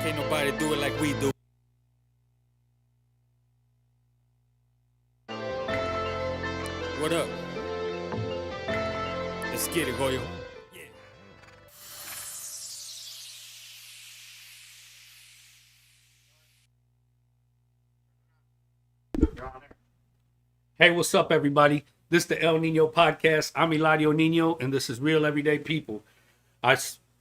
Can't nobody do it like we do. What up? Let's get it, Goyo. Hey, what's up, everybody? This is the El Nino podcast. I'm Eladio Nino, and this is Real Everyday People.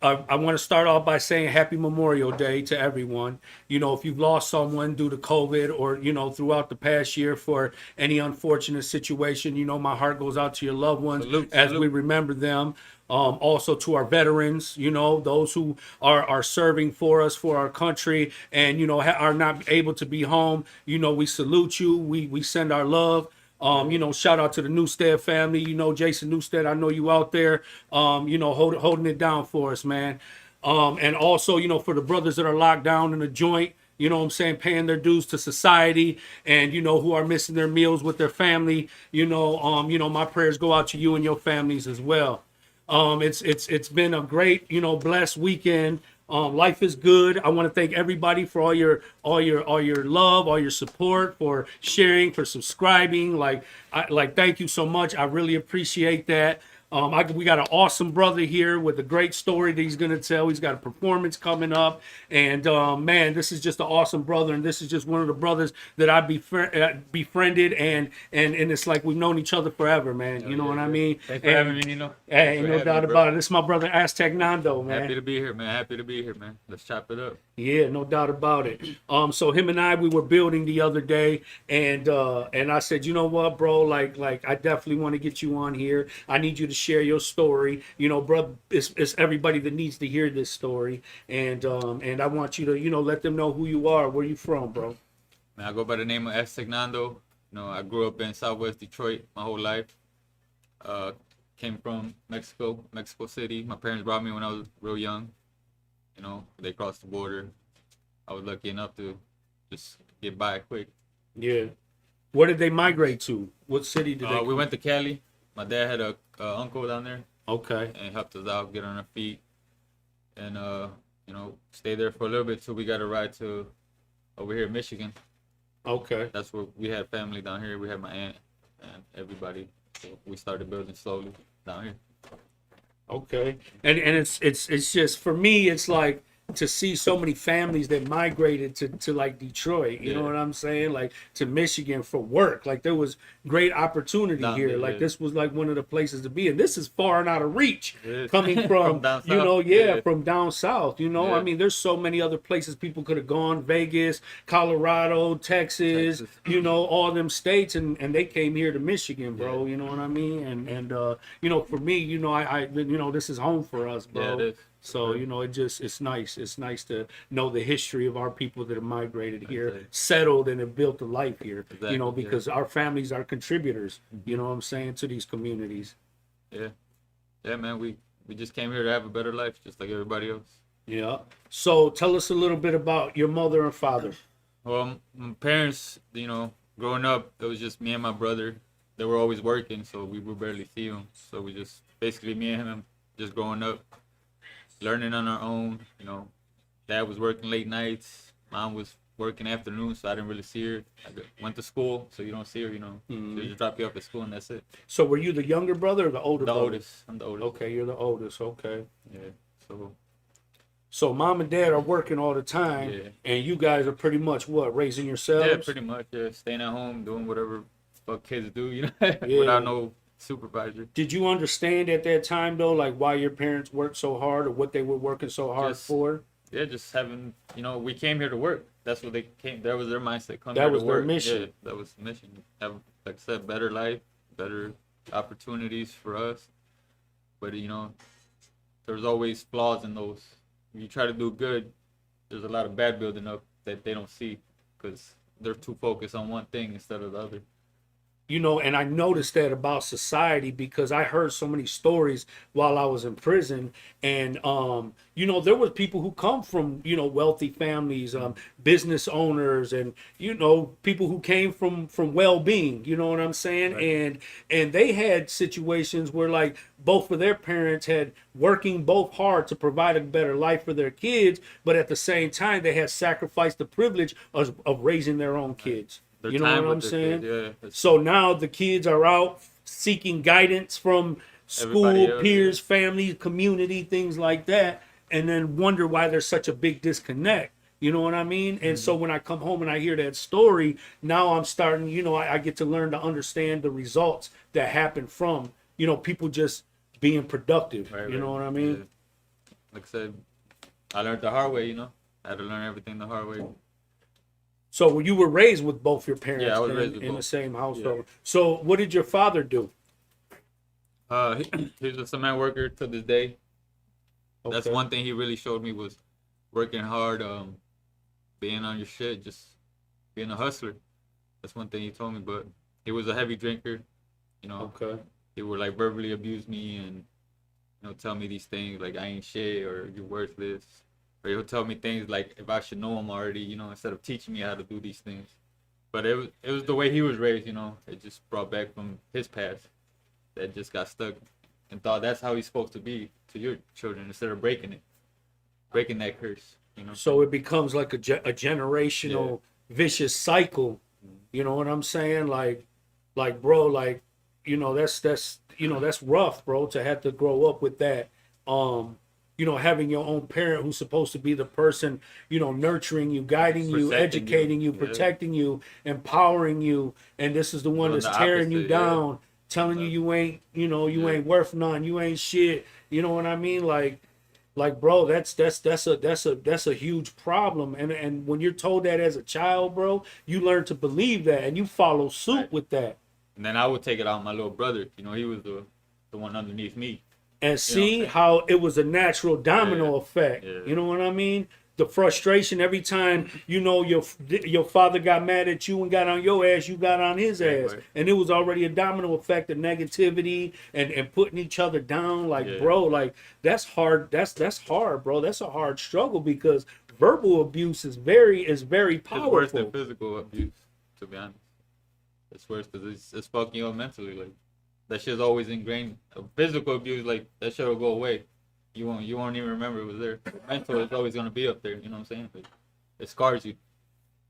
I want to start off by saying Happy Memorial Day to everyone. You know, if you've lost someone due to COVID or, you know, throughout the past year for any unfortunate situation, you know, my heart goes out to your loved ones as we remember them. Also to our veterans, you know, those who are serving for us, for our country, and, you know, are not able to be home. You know, we salute you. We send our love. You know, shout out to the Newstead family. You know, Jason Newstead, I know you out there, you know, holding it down for us, man. And also, you know, for the brothers that are locked down in the joint, you know what I'm saying, paying their dues to society and, you know, who are missing their meals with their family, you know, my prayers go out to you and your families as well. It's been a great, you know, blessed weekend. Life is good. I want to thank everybody for all your love, all your support, for sharing, for subscribing. Thank you so much. I really appreciate that. We got an awesome brother here with a great story that he's gonna tell. He's got a performance coming up, and man, this is just an awesome brother, and this is just one of the brothers that I befriended, and it's like we've known each other forever, man. You know what I mean? Thanks for having me, Nino. Hey, ain't no doubt about it. This is my brother Aztek Nando, man. Happy to be here, man. Happy to be here, man. Let's chop it up. Yeah, no doubt about it. So him and I, we were building the other day, and I said, you know what, bro, like I definitely want to get you on here. I need you to share your story. You know, bro, it's everybody that needs to hear this story, and I want you to, you know, let them know who you are, where you from, bro. Man, I go by the name of Aztek Nando. You know, I grew up in Southwest Detroit my whole life. Came from Mexico City. My parents brought me when I was real young. You know, they crossed the border. I was lucky enough to just get by quick. Yeah. Where did they migrate to? What city did they? We went to Cali. My dad had a uncle down there. Okay. And helped us out, get on our feet, and you know, stay there for a little bit till we got a ride to over here in Michigan. Okay. That's where we had family down here. We had my aunt and everybody. So we started building slowly down here. Okay. And it's just, for me, it's like to see so many families that migrated to like Detroit, you know what I'm saying? Like to Michigan for work. Like there was great opportunity Down here. there, Like yeah. this was like one of the places to be. And this is far and out of reach coming from, down you know, south. from down south, you know? Yeah. I mean, there's so many other places people could have gone, Vegas, Colorado, Texas, you know, all them states, and they came here to Michigan, bro, you know what I mean? And you know, for me, you know, I you know, this is home for us, bro. Yeah, it is. So, you know, it's nice. It's nice to know the history of our people that have migrated here, Exactly. settled, and have built a life here. Exactly, You know, yeah. because our families are contributors, you know what I'm saying, to these communities. Yeah, yeah, man. We just came here to have a better life, just like everybody else. Yeah. So tell us a little bit about your mother and father. Well, my parents, you know, growing up, it was just me and my brother. They were always working, so we would barely see them. So we just basically me and him just growing up, learning on our own. You know, dad was working late nights, mom was working afternoons, so I didn't really see her. Went to school, so you don't see her. You know, they just drop you off at school and that's it. So were you the younger brother or the older The brother? oldest. I'm the oldest. Okay, you're the oldest. Okay. Yeah. So So mom and dad are working all the time, Yeah. and you guys are pretty much what, raising yourselves? yeah, pretty much. Yeah, staying at home, doing whatever fuck kids do. You know, without no supervisor. Did you understand at that time though, like why your parents worked so hard or what they were working so hard Just- for? Yeah, just having, you know, we came here to work. That's what they came. That was their mindset. Come That here was to their work. mission. Yeah, that was the mission. Have, like I said, better life, better opportunities for us. But you know, there's always flaws in those. When you try to do good, there's a lot of bad building up that they don't see because they're too focused on one thing instead of the other. you know, and I noticed that about society because I heard so many stories while I was in prison, and you know, there was people who come from, you know, wealthy families, business owners, and you know, people who came from well-being, you know what I'm saying? Right. And they had situations where like both of their parents had working both hard to provide a better life for their kids, but at the same time they had sacrificed the privilege of raising their own kids. Their You know time what I'm with their saying? kids, yeah. So now the kids are out seeking guidance from Everybody school, else, peers, yeah. family, community, things like that, and then wonder why there's such a big disconnect. You know what I mean? And so when I come home and I hear that story, now I'm starting, you know, I get to learn to understand the results that happen from, you know, people just being productive. Right, You know right. what I mean? Yeah. Like I said, I learned the hard way, you know. I had to learn everything the hard way. So you were raised with both your parents Yeah, I was then, raised with in the both. same household. Yeah. So what did your father do? He's a cement worker to this day. That's Okay. one thing he really showed me was working hard, being on your shit, just being a hustler. That's one thing he told me. But he was a heavy drinker, you know. Okay. He would like verbally abuse me and tell me these things like I ain't shit or you're worthless. Or he'll tell me things like if I should know him already, instead of teaching me how to do these things. But it was the way he was raised, It just brought back from his past that just got stuck and thought that's how he's supposed to be to your children instead of breaking that curse. So it becomes like a generational vicious cycle. You know what I'm saying? Like bro, like that's rough, bro, to have to grow up with that. Having your own parent who's supposed to be the person, nurturing you, guiding you, Protecting educating you, yeah. protecting you, empowering you, and this is the one Doing that's the tearing you opposite, yeah. down, telling you ain't, you Yeah. ain't worth none, you ain't shit. You know what I mean? Like bro, that's a huge problem. And when you're told that as a child, bro, you learn to believe that and you follow suit Right. with that. And then I would take it out on my little brother. He was the one underneath me. And You know what I'm see saying? how it was a natural domino Yeah. effect. Yeah. You know what I mean? The frustration every time your father got mad at you and got on your ass, you got on his ass, Right. and it was already a domino effect of negativity and putting each other down. Like Yeah. bro, like that's hard. That's hard, bro. That's a hard struggle because verbal abuse is very It's worse than powerful. physical abuse, to be honest. It's worse because it's fucking you up mentally. Like that shit's always ingrained. Physical abuse, like that shit will go away. You won't even remember it was there. But mental is always gonna be up there. You know what I'm saying? Like, it scars you.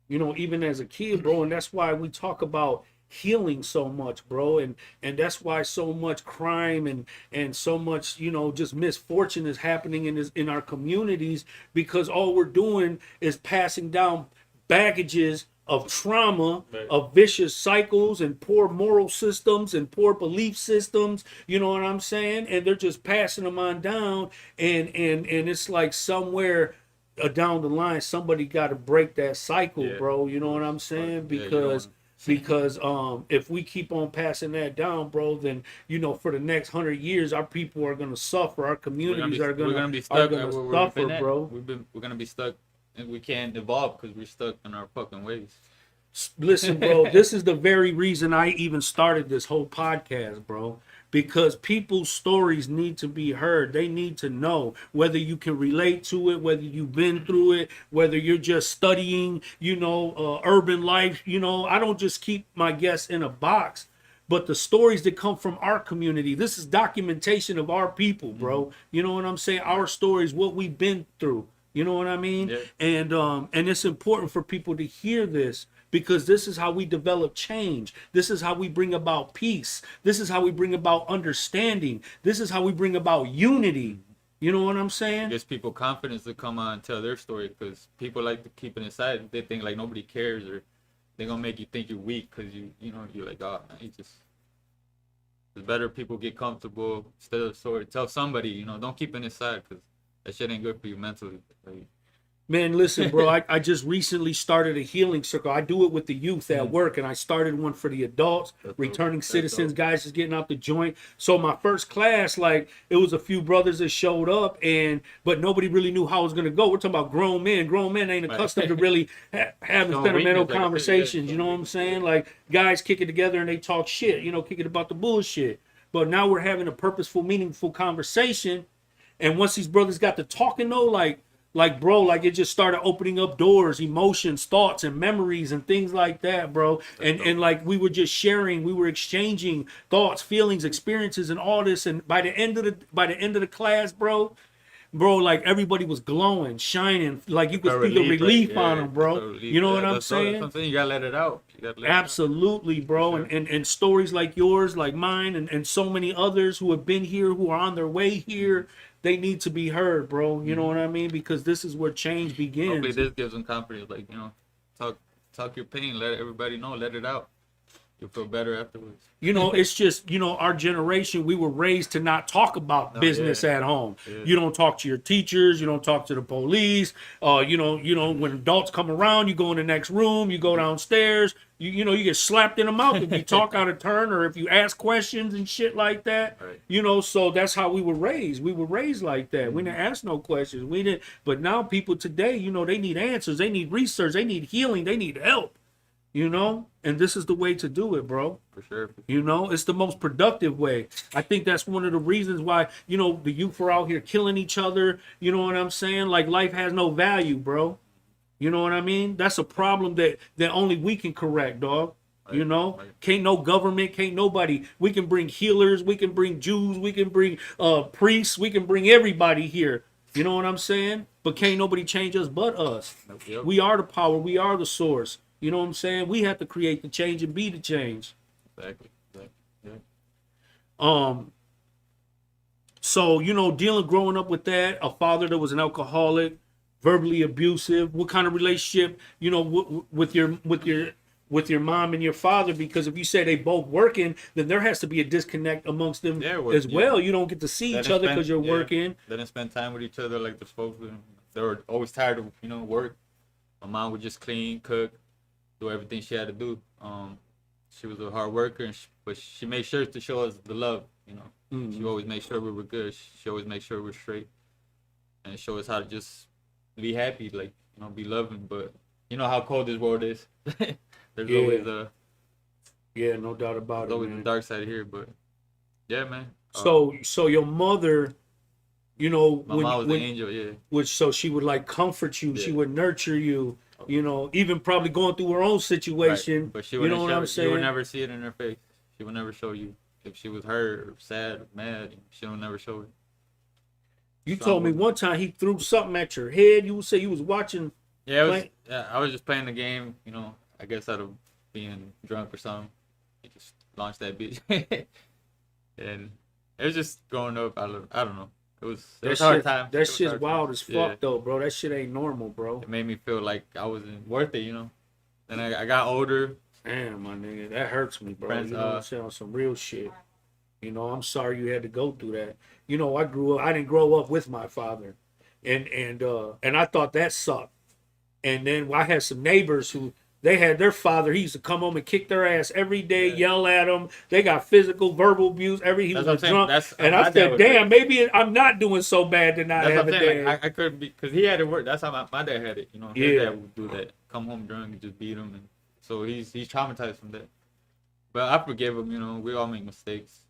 Even as a kid, bro, and that's why we talk about healing so much, bro, and that's why so much crime and so much just misfortune is happening in our communities because all we're doing is passing down baggages of trauma, Right. of vicious cycles and poor moral systems and poor belief systems, you know what I'm saying? And they're just passing them on down, and it's like somewhere down the line somebody got to break that cycle, Yeah. bro. You know what I'm saying? Yeah, you don't wanna- Because if we keep on passing that down, bro, then for the next 100 years our people are gonna suffer, our communities are we're gonna gonna be stuck gonna where we've suffer, been at. bro. We're gonna be stuck, and we can't evolve because we're stuck in our fucking ways. Listen, bro, this is the very reason I even started this whole podcast, bro. Because people's stories need to be heard. They need to know whether you can relate to it, whether you've been through it, whether you're just studying, urban life. I don't just keep my guests in a box, but the stories that come from our community. This is documentation of our people, bro. You know what I'm saying? Our stories, what we've been through. You know what I mean? Yeah. And it's important for people to hear this because this is how we develop change. This is how we bring about peace. This is how we bring about understanding. This is how we bring about unity. You know what I'm It saying? gives people confidence to come on and tell their story because people like to keep it inside. They think like nobody cares or they're gonna make you think you're weak because you're like, oh, man, it's better people get comfortable instead of story. Tell somebody, don't keep it inside because that shit ain't good for you mentally. Like, Man, listen, bro, I just recently started a healing circle. I do it with the youth at work, and I started one for the adults, returning citizens, guys just getting out the joint. So my first class, like, it was a few brothers that showed up, but nobody really knew how it was going to go. We're talking about grown men. Grown men ain't accustomed to really having Showing sentimental weakness, like I said, conversations, yeah, you know what I'm weakness, saying? Like, guys kick it together and they talk shit, kick it about the bullshit. But now we're having a purposeful, meaningful conversation. And once these brothers got to talking, though, like bro, like it just started opening up doors, emotions, thoughts, and memories and things like that, bro. And like we were just sharing, we were exchanging thoughts, feelings, experiences, and all this. And by the end of the class, bro, like everybody was glowing, shining, like you could see the relief on them, bro. You know what I'm saying? Something you gotta let it out. Absolutely, bro. Sure. And stories like yours, like mine, and so many others who have been here, who are on their way here, they need to be heard, bro. You know what I mean? Because this is where change begins. Hopefully this gives them confidence, like, talk your pain, let everybody know, let it out. You'll feel better afterwards. It's just, our generation, we were raised to not talk about business at home. Yeah. You don't talk to your teachers, you don't talk to the police. When adults come around, you go in the next room, you go downstairs, you get slapped in the mouth if you talk out of turn or if you ask questions and shit like that. Right. So that's how we were raised. We were raised like that. We didn't ask no questions. We didn't. But now people today, they need answers, they need research, they need healing, they need help. And this is the way to do it, bro. For sure. It's the most productive way. I think that's one of the reasons why, the youth are out here killing each other. You know what I'm saying? Like, life has no value, bro. You know what I mean? That's a problem that only we can correct, dog. Right. Right. Can't no government, can't nobody. We can bring healers, we can bring Jews, we can bring priests, we can bring everybody here. You know what I'm saying? But can't nobody change us but us. Yep. We are the power, we are the source. You know what I'm saying? We have to create the change and be the change. Exactly. Yeah. So, growing up with that, a father that was an alcoholic, verbally abusive, what kind of relationship, with your mom and your father? Because if you say they both working, then there has to be a disconnect amongst them as well. You don't get to see each other because you're working. They didn't spend time with each other like they're supposed to. They were always tired of, work. My mom would just clean, cook, do everything she had to do. She was a hard worker, but she made sure to show us the love. She always made sure we were good. She always made sure we were straight, and show us how to just be happy, like be loving. But you know how cold this world is. There's always no doubt about it. There's always the dark side here, but yeah, man. So your mother, my mom was an angel, yeah. So she would like comfort you. Yeah. She would nurture you. Even probably going through her own situation. Right. But she you know what I'm saying? You would never see it in her face. She would never show you if she was hurt or sad or mad. She would never show it. You told me one time he threw something at your head. You would say you was watching. Yeah, I was just playing the game. I guess out of being drunk or something. He just launched that bitch, and it was just growing up. I don't know. It was hard time. That shit's wild as fuck though, bro. That shit ain't normal, bro. It made me feel like I wasn't worth it, Then I got older. Damn, my nigga, that hurts me, bro. Friends, you know what I'm saying? On some real shit. I'm sorry you had to go through that. I didn't grow up with my father, and I thought that sucked. And then I had some neighbors who they had their father. He used to come home and kick their ass every day, yell at them. They got physical, verbal abuse. He was drunk. And I said, damn, maybe I'm not doing so bad to not have a dad. Like, I couldn't be, because he had it work. That's how my dad had it. His dad would do that. Come home drunk and just beat him, and so he's traumatized from that. But I forgive him. We all make mistakes.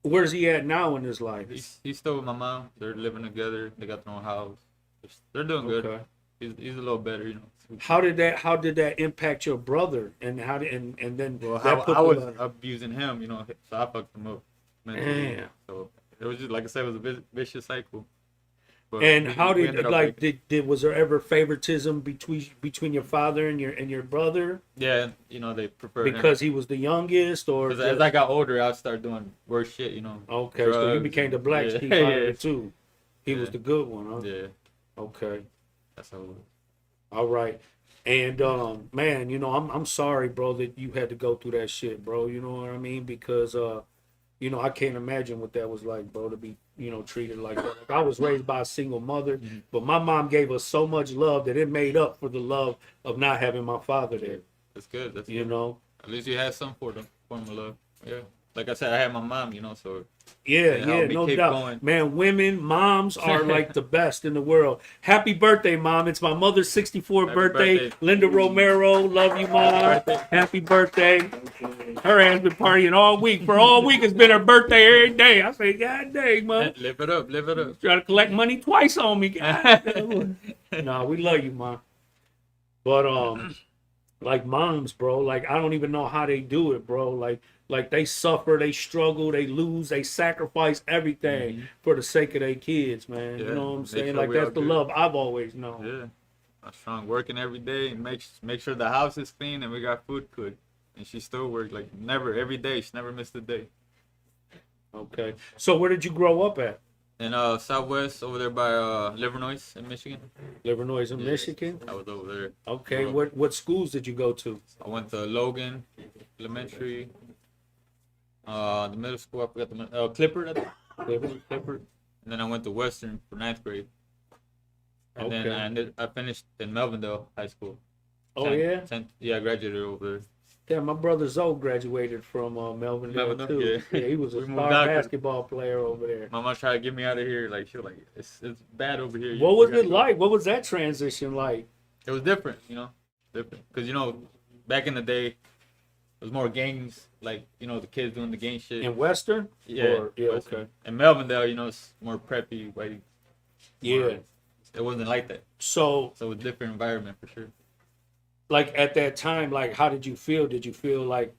Where's he at now in his life? He's still with my mom. They're living together. They got their own house. They're doing good. Okay. He's a little better, How did that impact your brother? And then I was abusing him, so I fucked him up mentally. Damn. So it was just, like I said, it was a vicious cycle. But and how was there ever favoritism between your father and your brother? Yeah, they preferred because him. He was the youngest, or as I got older, I started doing worse shit. Okay, so you became the black sheep out of it too. He was the good one, huh? Yeah. Okay. That's how it was. All right. And man, I'm sorry, bro, that you had to go through that shit, bro. You know what I mean? Because I can't imagine what that was like, bro, to be treated like that. Like I was raised by a single mother, but my mom gave us so much love that it made up for the love of not having my father there. That's good. That's You good. know. At least you had some form of love. Yeah. Like I said, I had my mom, so Yeah, it helped me no keep doubt. going. Man, moms are like the best in the world. Happy birthday, Mom. It's my mother's 64th Happy birthday. birthday. Linda Romero, love you, Mom. Happy birthday. Her ass been partying all week. For all week, it's been her birthday every day. I say, God dang, Mom. Live it up. Live it up. Try to collect money twice on me. God. No, we love you, Mom. But, like moms, bro, like I don't even know how they do it, bro. Like they suffer, they struggle, they lose, they sacrifice everything for the sake of their kids, man. Yeah, You know what I'm make saying? sure Like we all that's the good. love I've always known. Yeah. I'm strong, working every day, and make sure the house is clean and we got food cooked. And she still worked like never every day. She never missed a day. Okay. So where did you grow up at? In Southwest, over there by Livernois in Michigan. Livernois in Yeah. Michigan. I was over there. Okay. Grew up. What schools did you go to? I went to Logan Elementary. The middle school, I forgot the Clippard, I think. Clippard. And then I went to Western for 9th grade. And Okay. then I finished in Melvindale High School. Oh yeah. Yeah, I graduated over there. Yeah, my brother Zoe graduated from Melvindale too. Yeah. Yeah, he was a We moved star out 'cause- basketball player over there. Mama tried to get me out of here. Like she was like, it's bad over here. What You was gotta it go." like? What was that transition like? It was different, different. Because back in the day, it was more gangs. Like the kids doing the gang shit. In Western? Yeah, Yeah, Western. okay. In Melvindale, it's more preppy, white. Yeah. It wasn't like that. So, So it was a different environment for sure. like at that time, like how did you feel? Did you feel like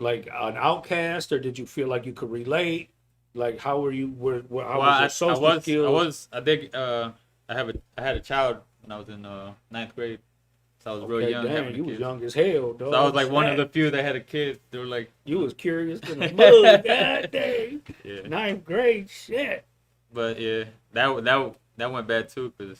an outcast, or did you feel like you could relate? Like how were you? How was your social skills? I had a child when I was in 9th grade. So I was real young. Damn, having a you was kid. young as hell, dog. So I was like one of the Shit. few that had a kid. They were like, You was curious to the mud. God dang. yeah. 9th grade, shit. But yeah, that went bad too because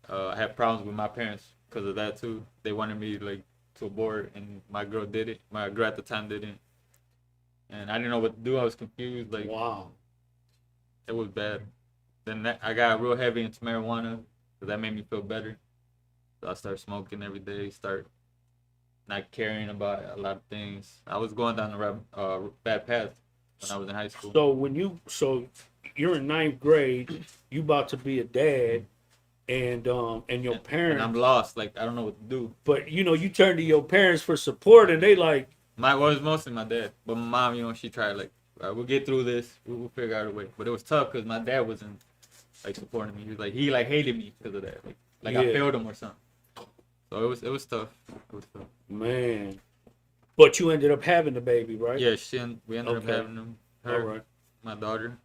I had problems with my parents because of that too. They wanted me like to abort, and my girl did it. My girl at the time didn't, and I didn't know what to do. I was confused. Like Wow. it was bad. Then I got real heavy into marijuana because that made me feel better. So I started smoking every day. Start not caring about a lot of things. I was going down the bad path when I was in high school. So you're in 9th grade. You about to be a dad, and your parents. And I'm lost. Like I don't know what to do. But you turn to your parents for support, and they like. It was mostly my dad, but my mom, she tried like, all right, we'll get through this. We'll figure out a way. But it was tough because my dad wasn't like supporting me. He hated me because of that. Like I Yeah. failed him or something. So it was tough. It was tough. Man. But you ended up having the baby, right? Yeah, we ended up Okay. having him. Her, All right. my daughter.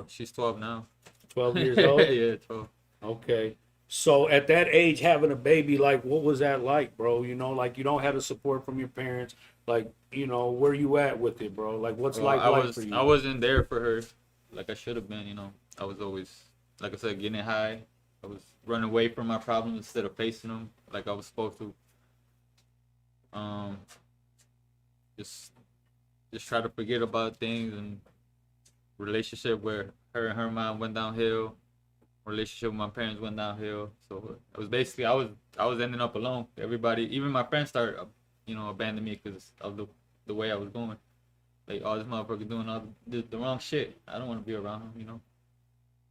She's 12 now. 12 years old? Yeah, 12. Okay. So at that age, having a baby, like, what was that like, bro? Like, you don't have the support from your parents. Like, where you at with it, bro? Like, what's like for you? I wasn't there for her like I should have been, I was always, like I said, getting high. I was running away from my problems instead of facing them like I was supposed to. Just try to forget about things, and relationship where her and her mom went downhill. Relationship with my parents went downhill. So it was basically I was ending up alone. Everybody, even my friends started, abandoning me because of the way I was going. Like, oh, this motherfucker doing all the wrong shit. I don't want to be around him,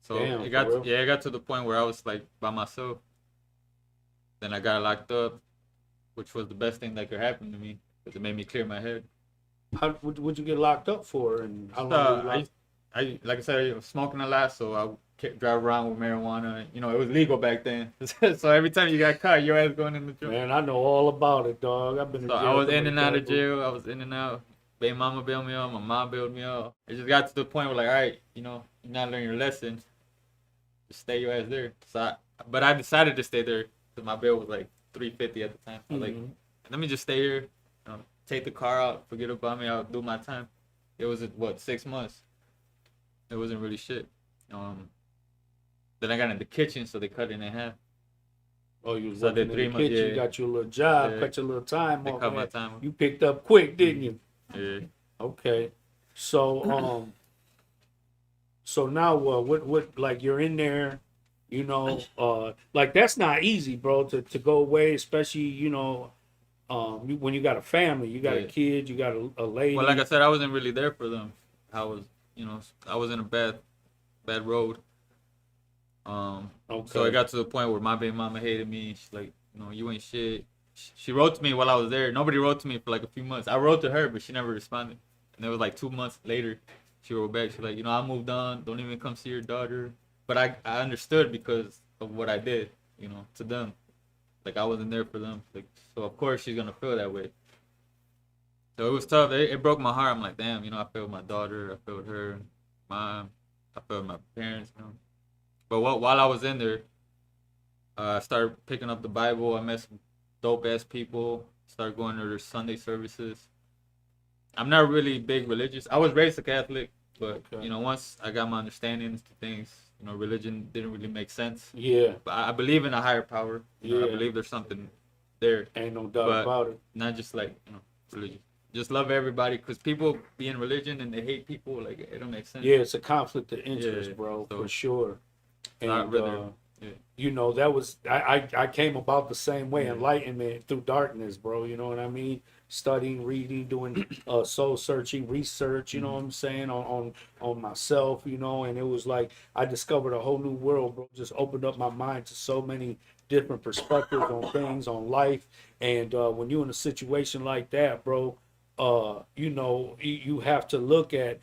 So Damn, it for real? got to the point where I was like by myself. Then I got locked up, which was the best thing that could happen to me because it made me clear my head. How would you get locked up for? And how long were you locked? I like I said, I was smoking a lot, so I kept drive around with marijuana. It was legal back then. So every time you got caught, your ass going in the jail. Man, I know all about it, dog. I've been in So jail. I was so in many and out of times. jail. I was in and out. Baby mama bailed me out. My mom bailed me out. It just got to the point where like, all right, you're not learning your lesson. Just stay your ass there. But I decided to stay there because my bill was like $350 at the time. I was like, let me just stay here. Take the car out. Forget about me. I'll do my time. It was 6 months. It wasn't really shit. Then I got in the kitchen, so they cut it in half. Oh, you was So working they in the 3 months, kitchen, yeah. got your little job, Yeah. cut your little time They off. cut my man. time off. You picked up quick, didn't you? Yeah. Okay. So So now, what, like you're in there, you know, like that's not easy, bro, to go away, especially, you know, when you got a family, you got a Yeah. kid, you got a lady. Well, like I said, I wasn't really there for them. I was, I was in a bad road. So Okay. it got to the point where my baby mama hated me. She's like, you ain't shit. She wrote to me while I was there. Nobody wrote to me for like a few months. I wrote to her, but she never responded. And it was like 2 months later, she wrote back. She's like, I moved on. Don't even come see your daughter. But I understood because of what I did, to them. Like I wasn't there for them. Like, so of course she's gonna feel that way. So it was tough. It broke my heart. I'm like, damn, I failed my daughter. I failed her, mom. I failed my parents. But while I was in there, I started picking up the Bible. I met some dope ass people. Started going to their Sunday services. I'm not really big religious. I was raised a Catholic, but Okay. Once I got my understandings to things, religion didn't really make sense. Yeah. But I believe in a higher power. Yeah. I believe there's something there. Ain't no doubt But about it. not just like religion. Just love everybody, because people be in religion and they hate people. Like it don't make sense. Yeah, it's a conflict of interest, Yeah, bro, so for sure. And I'd rather- yeah. you know, that was I came about the same way, Yeah. enlightenment through darkness, bro. You know what I mean? Studying, reading, doing soul searching, research. You know what I'm saying on myself. You know, and it was like I discovered a whole new world, bro. Just opened up my mind to so many different perspectives on things, on life. And when you're in a situation like that, bro, you know, you have to look at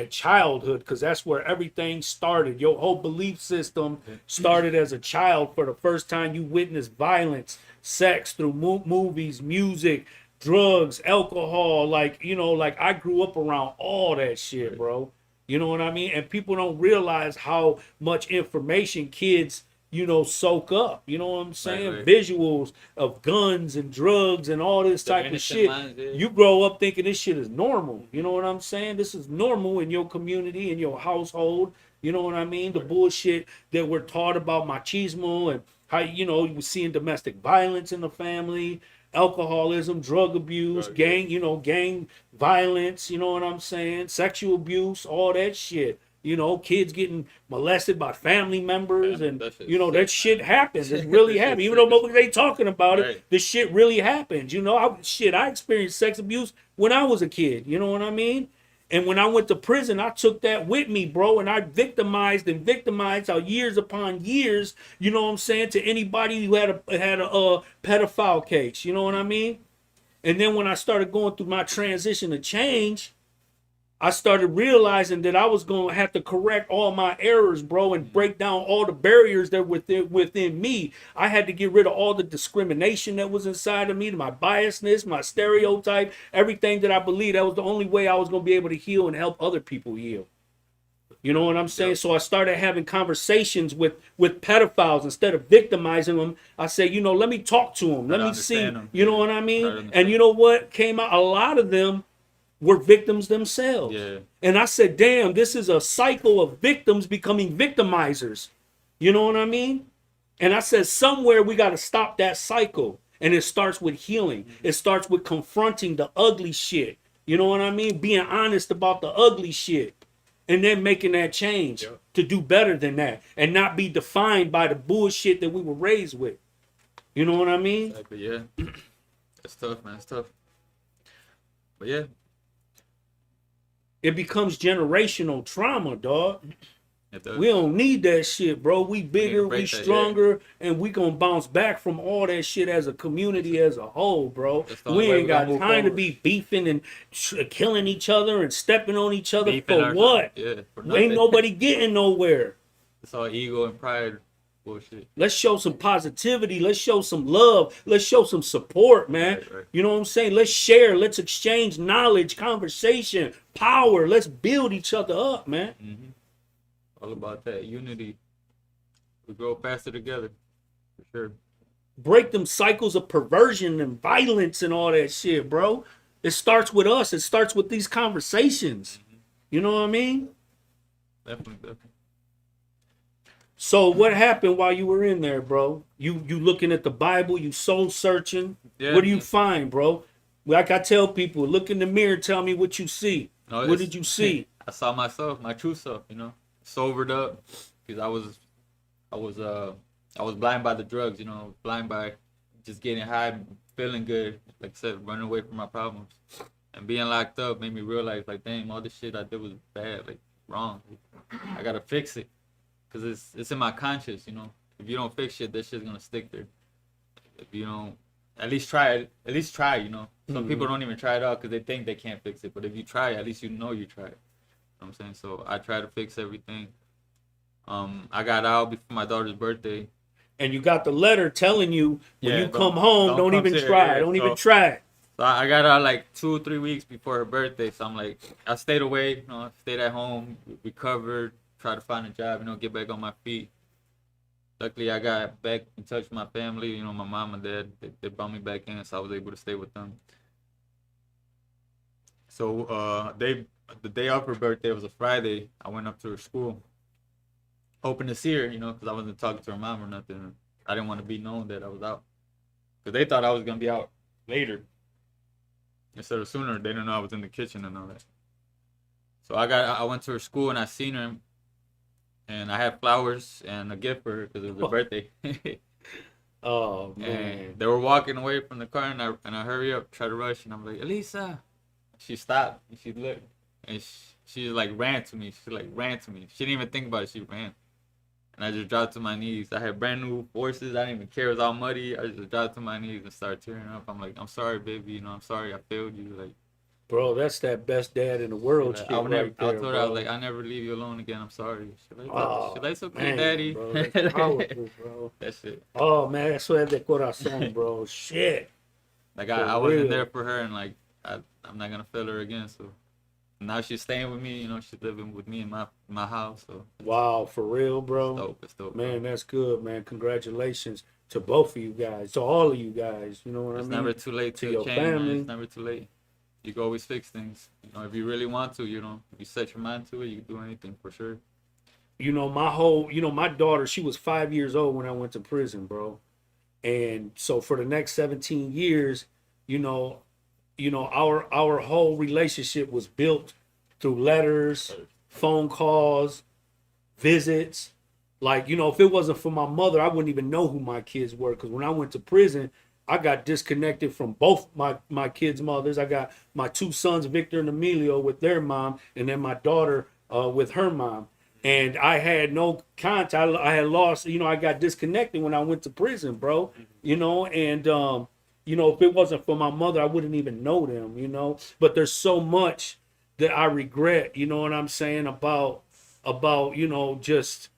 childhood, because that's where everything started. Your whole belief system started as a child. For the first time you witnessed violence, sex through movies, music, drugs, alcohol. Like, you know, like I grew up around all that shit, bro. You know what I mean? And people don't realize how much information kids, you know, soak up. You know what I'm saying? Right. Visuals of guns and drugs and all this Their type of innocent shit. minds, yeah. You grow up thinking this shit is normal. You know what I'm saying? This is normal in your community, in your household. You know what I mean? The bullshit that we're taught about machismo and how, you know, you seeing domestic violence in the family, alcoholism, drug abuse, gang violence, you know what I'm saying? Sexual abuse, all that shit. You know, kids getting molested by family members, and that shit's you know sick, that shit man. happens. It really That happens. shit's Even though sick as motherfuckers ain't talking about it, Right. this shit really happens. You know, I experienced sex abuse when I was a kid. You know what I mean? And when I went to prison, I took that with me, bro. And I victimized years upon years. You know what I'm saying? To anybody who had a pedophile case. You know what I mean? And then when I started going through my transition to change, I started realizing that I was going to have to correct all my errors, bro, and break down all the barriers that were within me. I had to get rid of all the discrimination that was inside of me, my biasness, my stereotype, everything that I believed. That was the only way I was going to be able to heal and help other people heal. You know what I'm saying? So I started having conversations with pedophiles instead of victimizing them. I say, you know, let me talk to them. Let me see. understand them. You know what I mean? And you know what came out? A lot of them were victims themselves. Yeah. And I said, damn, this is a cycle of victims becoming victimizers. You know what I mean? And I said, somewhere we got to stop that cycle. And it starts with healing. It starts with confronting the ugly shit. You know what I mean? Being honest about the ugly shit. And then making that change to do better than that. And not be defined by the bullshit that we were raised with. You know what I mean? Exactly, yeah. It's tough, man. It's tough. But yeah. It becomes generational trauma, dog. It does. We don't need that shit, bro. We bigger, break we that, stronger, and we gonna bounce back from all that shit as a community as a whole, bro. That's the only We way ain't we got gonna move time to forward. be beefing and killing each other and stepping on each other Beefing for ourselves. what? Yeah, for Ain't nothing. nobody getting nowhere. It's all ego and pride bullshit. Let's show some positivity. Let's show some love. Let's show some support, man. Right. You know what I'm saying? Let's share. Let's exchange knowledge, conversation, power. Let's build each other up, man. Mm-hmm. All about that unity. We grow faster together, for sure. Break them cycles of perversion and violence and all that shit, bro. It starts with us. It starts with these conversations. You know what I mean? Definitely. So what happened while you were in there, bro? You looking at the Bible, you soul searching. Yeah. What do you find, bro? Like I tell people, look in the mirror, tell me what you see. No, What it's- did you see? I saw myself, my true self, you know, sobered up because I was I was blind by the drugs, you know, blind by just getting high, feeling good, like I said, running away from my problems. And being locked up made me realize, like, damn, all this shit I did was bad, like, wrong. I gotta fix it, cause it's in my conscience, you know. If you don't fix shit, that shit's gonna stick there. If you don't, at least try it. At least try, you know. Some people don't even try it out because they think they can't fix it. But if you try, at least you know you tried. You know what I'm saying? So I try to fix everything. I got out before my daughter's birthday. And you got the letter telling you when Yeah, you come home, don't come even to- try. yeah, Don't so- even try it. So I got out like 2 or 3 weeks before her birthday. So I'm like, I stayed away, you know, stayed at home, recovered, tried to find a job, you know, get back on my feet. Luckily, I got back in touch with my family. You know, my mom and dad, they brought me back in, so I was able to stay with them. So the day of her birthday was a Friday. I went up to her school, hoping to see her, you know, because I wasn't talking to her mom or nothing. I didn't want to be known that I was out, because they thought I was gonna be out later instead of sooner. They didn't know I was in the kitchen and all that. So I went to her school and I seen her, and I had flowers and a gift for her because it was her birthday. Oh man. And they were walking away from the car, and I hurry up, try to rush, and I'm like, Elisa. She stopped and she looked, and she like ran to me. She like ran to me. She didn't even think about it. She ran, and I just dropped to my knees. I had brand new forces. I didn't even care. It was all muddy. I just dropped to my knees and started tearing up. I'm like, I'm sorry, baby. You know, I'm sorry I failed you. Like, Bro, that's that best dad in the world like, shit I would never. right I there, told her, I was bro. like, I'll never leave you alone again. I'm sorry. She like, Oh, she like, it's okay, man, daddy. bro, that's powerful, bro. That shit. Oh man, eso es de corazón, bro. Shit. Like For I wasn't real. there for her, and like I'm not gonna fail her again. So now she's staying with me. You know, she's living with me in my house. So Wow, for real, bro. it's dope. It's dope. Man, that's good, man. Congratulations to both of you guys, to all of you guys. You know what It's I mean? never too late To to your change, man. family. It's never too late. You can always fix things. You know, if you really want to, you know, if you set your mind to it, you can do anything for sure. You know, my daughter, she was 5 years old when I went to prison, bro. And so for the next 17 years, you know, our whole relationship was built through letters, phone calls, visits. Like, you know, if it wasn't for my mother, I wouldn't even know who my kids were. Because when I went to prison, I got disconnected from both my kids' mothers. I got my 2 sons, Victor and Emilio, with their mom, and then my daughter with her mom. And I had no contact. I had lost, you know, I got disconnected when I went to prison, bro. You know, and you know, if it wasn't for my mother, I wouldn't even know them, you know. But there's so much that I regret, you know what I'm saying, about you know, just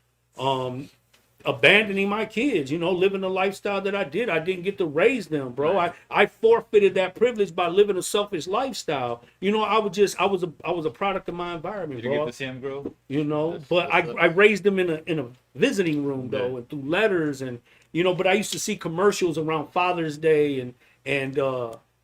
abandoning my kids, you know, living the lifestyle that I did. I didn't get to raise them, bro. Right. I forfeited that privilege by living a selfish lifestyle. You know, I was a product of my environment, Did you bro. get to see him grow? You know, That's- but that's I raised them in a visiting room though, Yeah. and through letters, and you know, but I used to see commercials around Father's Day and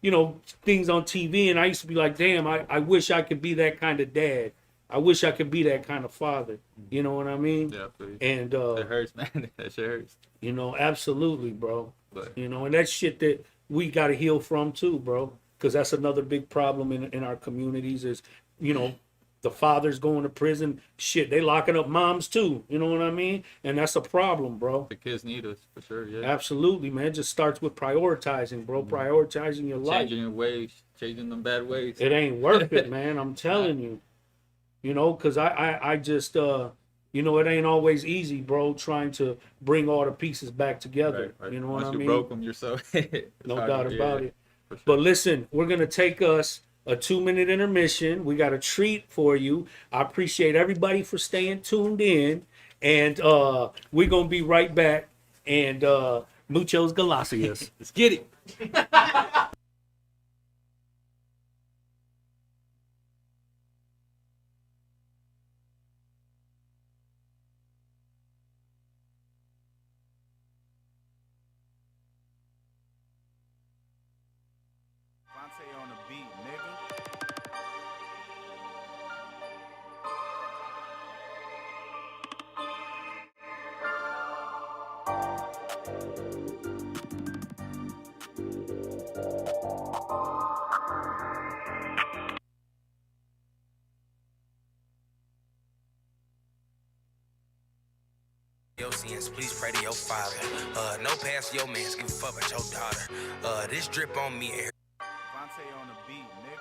you know, things on TV, and I used to be like, damn, I wish I could be that kind of dad. I wish I could be that kind of father. You know what I mean? Yeah, please. And It hurts, man. That shit hurts. you know, absolutely, bro. But You know, and that's shit that we got to heal from too, bro. Because that's another big problem in our communities is, you know, the fathers going to prison. Shit, they locking up moms too. You know what I mean? And that's a problem, bro. the kids need us for sure. Yeah. Absolutely, man. It just starts with prioritizing, bro. Prioritizing your life. Changing your ways, changing them bad ways. It ain't worth it, man. I'm telling you. You know, because I just, you know, it ain't always easy, bro, trying to bring all the pieces back together. Right. You know Once what I you mean? broke them yourself. No doubt about it. For sure. But listen, we're going to take us a 2-minute intermission. We got a treat for you. I appreciate everybody for staying tuned in. And we're going to be right back. And muchos gracias. Let's get it. Fonte on the beat, nigga. sins, please pray to your father. No pass your mans, give a fuck about your daughter. This drip on me. Vontae on the beat, nigga.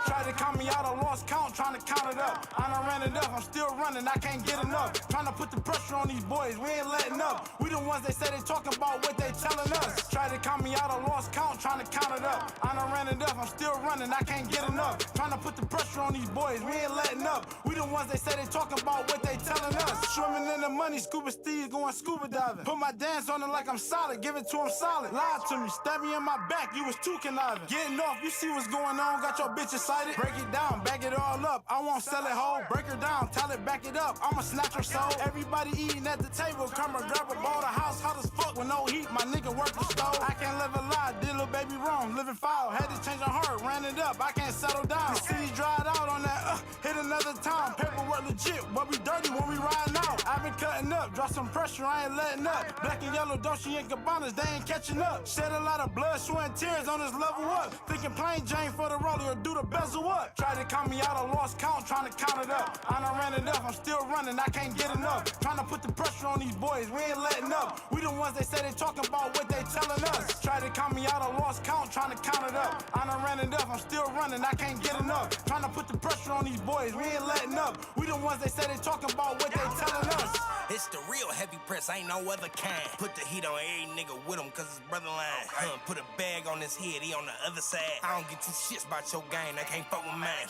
Tried to count me out, I lost count, trying to count it up. I done ran it up, I'm still running, I can't get enough. Trying to put the pressure on these boys, we ain't letting up. We the ones they say they talking about what they telling us. Tried to count me out, I lost count, trying to count it up. I done ran it up, I'm still running, I can't get enough. Trying to put the pressure on these boys, we ain't letting up. We the ones they say they talking about what they telling us. Swimming in the money, scuba Steve's going scuba diving. Put my dance on it like I'm solid, give it to him solid. Lied to me, stab me in my back, you was too conniving. Getting off, you see what's going on, got your bitch excited. Break it down, back it all up, I won't sell it whole. Break her down, tell it, back it up, I'ma snatch her soul. Everybody eating at the table, come and grab a bowl. The house hot as fuck with no heat, my nigga work the stove. I can't live a lie, did little baby wrong, living foul. Had to change her heart, ran it up, I can't settle down. The city dried out on that, hit another town. Paperwork legit, but we dirty when we riding out. I've been cutting up, drop some pressure, I ain't letting up. Black and yellow, Dolce and Gabbana's, they ain't catching up. Shed a lot of blood, sweat and tears on this level up. Thinking plain Jane for the rollie or do the bezel up. Tried to count me out, I lost count, trying to count it up. I done ran it up, I'm still running, I can't get enough. Trying to put the pressure on these boys, we ain't letting up. We the ones they say they talking about what they telling us. Tried to count me out, I lost count, trying to count it up. I done ran it up, I'm still running, I can't get enough. Trying to put the pressure on these boys, we ain't letting up. We the ones they say they talking about what they telling us. It's the real heavy press, ain't no other kind. Put the heat on every nigga with him, cause his brother line. Put a bag on his head, he on the other side. I don't get two shits about your game, they can't fuck with mine.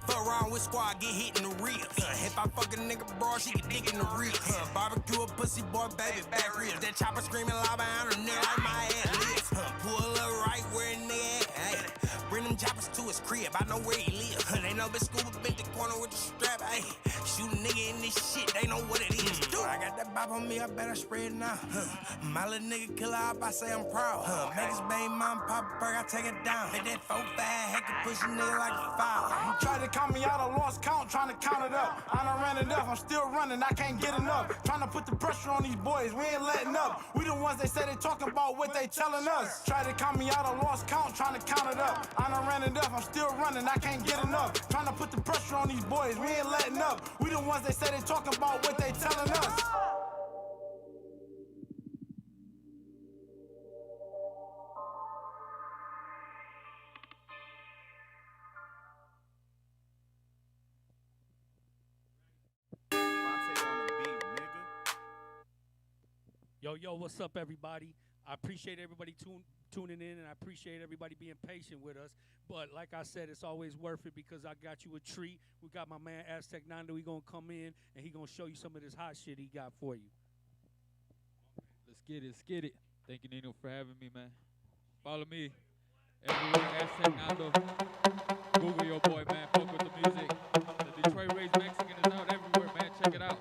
Fuck around with squad, get hit in the ribs. If I fuck a nigga broad, she get dick in the ribs. Barbecue a pussy boy, baby, back ribs. That chopper screaming loud behind her nigga like my ass lives. Pull up right where a nigga at. Bring them choppers to his crib, I know where he live. They know bitch scuba bent the corner with the strap. Ay, shoot a nigga in this shit, they know what it is. I got that bop on me, I better spread it now. My little nigga killer up, I say I'm proud. Make his bang mom pop a perk, I take it down. Make that 4-5 heck and push a nigga like a foul. Tried to count me out, I lost count, trying to count it up. I done ran it up, I'm still running, I can't get enough. Trying to put the pressure on these boys, we ain't letting up. We the ones they say they talking about what they telling us. Tried to count me out, I lost count, trying to count it up. I done ran it up, I'm still running, I can't get enough. Trying to put the pressure on these boys, we ain't letting up. We the ones they say they talking about what they telling us. Vontae on the beat, nigga. Yo, what's up, everybody? I appreciate everybody tuning in, and I appreciate everybody being patient with us. But like I said, it's always worth it because I got you a treat. We got my man Aztek Nando. He gonna come in and he gonna show you some of this hot shit he got for you. Let's get it, let's get it. Thank you, Nino, for having me, man. Follow me everywhere, Aztek Nando. Google your boy, man. Fuck with the music. The Detroit raised Mexican is out everywhere, man. Check it out.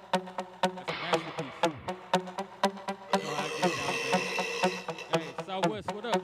It's a masterpiece. You know how I get down, man. Hey, Southwest, what up?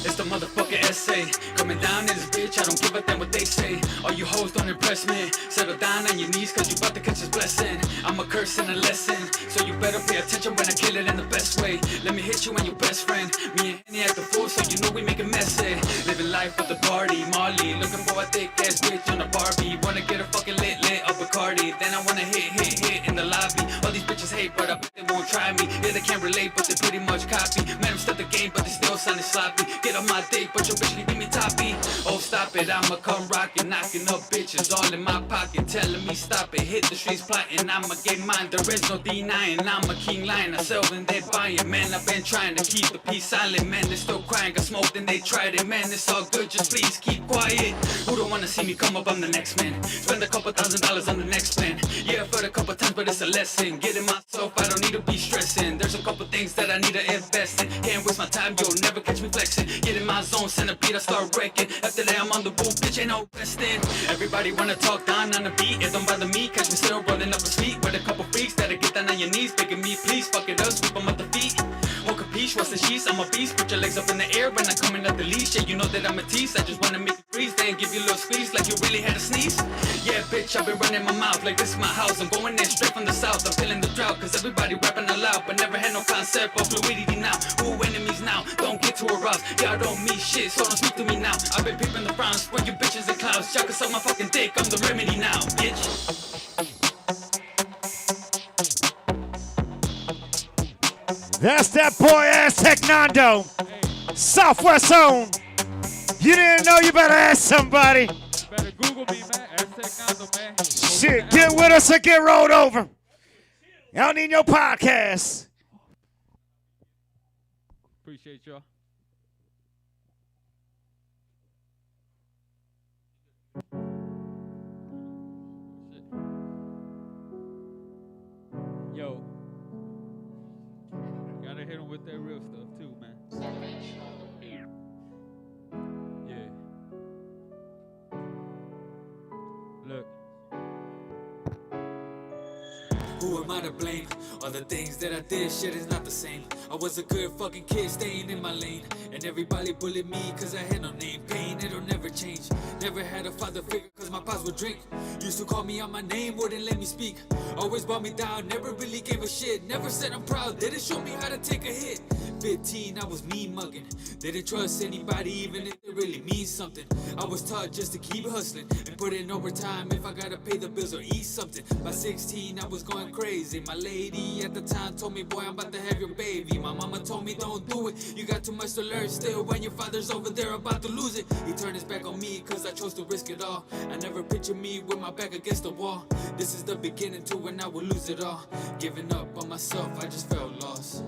It's the motherfucking essay. Coming down in this bitch, I don't give a damn what they say. All you hoes don't impress me. Settle down on your knees, cause you about to catch this blessing. I'm a curse and a lesson, so you better pay attention when I kill it in the best way. Let me hit you and your best friend. Me and Henny act the fool, so you know we make a messy. Living life with the party, Molly. Looking for a thick ass bitch on a Barbie. Wanna get a fucking lit up Bacardi. Then I wanna hit in the lobby. All these bitches hate, but I bet they won't try me. Yeah, they can't relate, but they pretty much copy. Man, I'm stuck the game, but they still sounding sloppy. Get on my dick, but your bitch can give me toppy. Oh, stop it, I'ma come rockin', knocking up bitches all in my pocket, telling me stop it. Hit the streets plotting, I'ma get mine. There is no denying, I'm a king lion. I sell when they buying, man. I've been trying to keep the peace silent, man. They still crying, got smoked and they tried it, man. It's all good, just please keep quiet. Who don't wanna see me come up? I'm the next man. Spend a couple $1,000s on the next plan. Yeah, I've heard a couple times, but it's a lesson. Getting myself, I don't need to be stressing. There's a couple things that I need to invest in. Can't waste my time, you'll never catch me flexing. Get in my zone, send a beat, I start wrecking. After that, I'm on the booth, bitch, ain't no resting. Everybody wanna talk down on the beat, it don't bother me. Catch me still rolling up a street with a couple freaks that'll get down on your knees, begging me, please, fuck it up, sweep them up the feet. Whole capiche, what's the sheets? I'm a beast, put your legs up in the air when I'm coming up the leash. Yeah, you know that I'm a tease, I just wanna make you freeze, then give you a little speech like you really had a sneeze. Yeah, bitch, I've been running my mouth like this is my house. I'm going in straight from the south. I'm feeling the drought, cause everybody rapping aloud, but never had no concept of fluidity now. Who enemies now? Don't get too aroused. Y'all don't mean shit, so don't speak to me now. I've been peeping the frowns, spread your bitches in clouds. Y'all can suck my fucking dick, I'm the remedy now, bitch. That's that boy Aztek Nando. Southwest Zone. You didn't know, you better ask somebody. Better Google me, man. Aztek Nando, man. Shit, get with us or get rolled over. Y'all need your podcast. Appreciate y'all. Yo. Gotta hit him with that real stuff too, man. Yeah. Look. Who am I to blame? All the things that I did, shit is not the same. I was a good fucking kid staying in my lane, and everybody bullied me cause I had no name. Pain, it'll never change. Never had a father figure cause my pops would drink. Used to call me out my name, wouldn't let me speak. Always brought me down, never really gave a shit. Never said I'm proud, didn't show me how to take a hit. 15, I was mean mugging. Didn't trust anybody even if it really means something. I was taught just to keep hustling and put in overtime if I gotta pay the bills or eat something. By 16, I was going crazy. My lady at the time told me, boy, I'm about to have your baby. My mama told me, don't do it. You got too much to learn still when your father's over there about to lose it. He turned his back on me cause I chose to risk it all. I never pictured me with my back against the wall. This is the beginning to when I will lose it all. Giving up on myself, I just felt lost.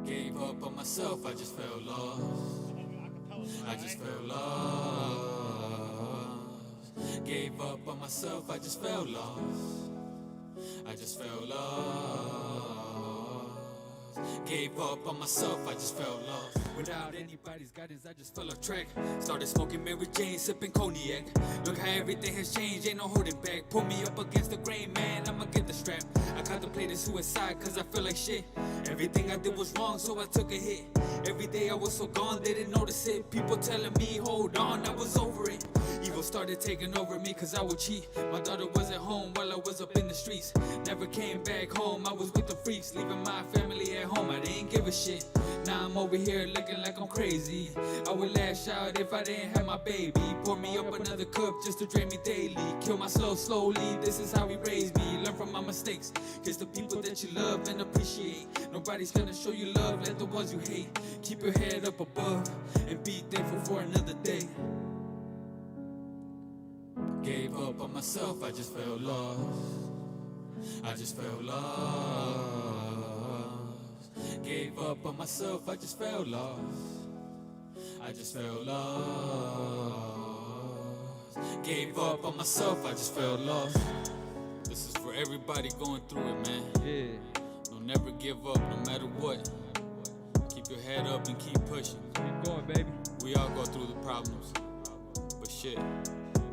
Gave up on myself, I just felt lost. I just felt lost. Gave up on myself, I just felt lost. I just felt lost. Gave up on myself, I just felt lost. Without anybody's guidance, I just fell off track. Started smoking Mary Jane, sipping cognac. Look how everything has changed, ain't no holding back. Pull me up against the grain, man, I'ma get the strap. I contemplated suicide cause I feel like shit. Everything I did was wrong, so I took a hit. Every day I was so gone, they didn't notice it. People telling me, hold on, I was over it. Evil started taking over me cause I would cheat. My daughter was at home while I was up in the streets. Never came back home, I was with the freaks. Leaving my family at home, I didn't give a shit. Now I'm over here looking like I'm crazy. I would lash out if I didn't have my baby. Pour me up another cup just to drain me daily. Kill myself slowly, this is how he raised me. Learn from my mistakes, kiss the people that you love and appreciate. Nobody's gonna show you love like the ones you hate. Keep your head up above and be thankful for another day. Gave up on myself, I just felt lost. I just felt lost. Gave up on myself, I just felt lost. I just felt lost. Gave up on myself, I just felt lost. This is for everybody going through it, man. Yeah. Don't never give up, no matter what. Keep your head up and keep pushing. Keep going, baby. We all go through the problems, but shit,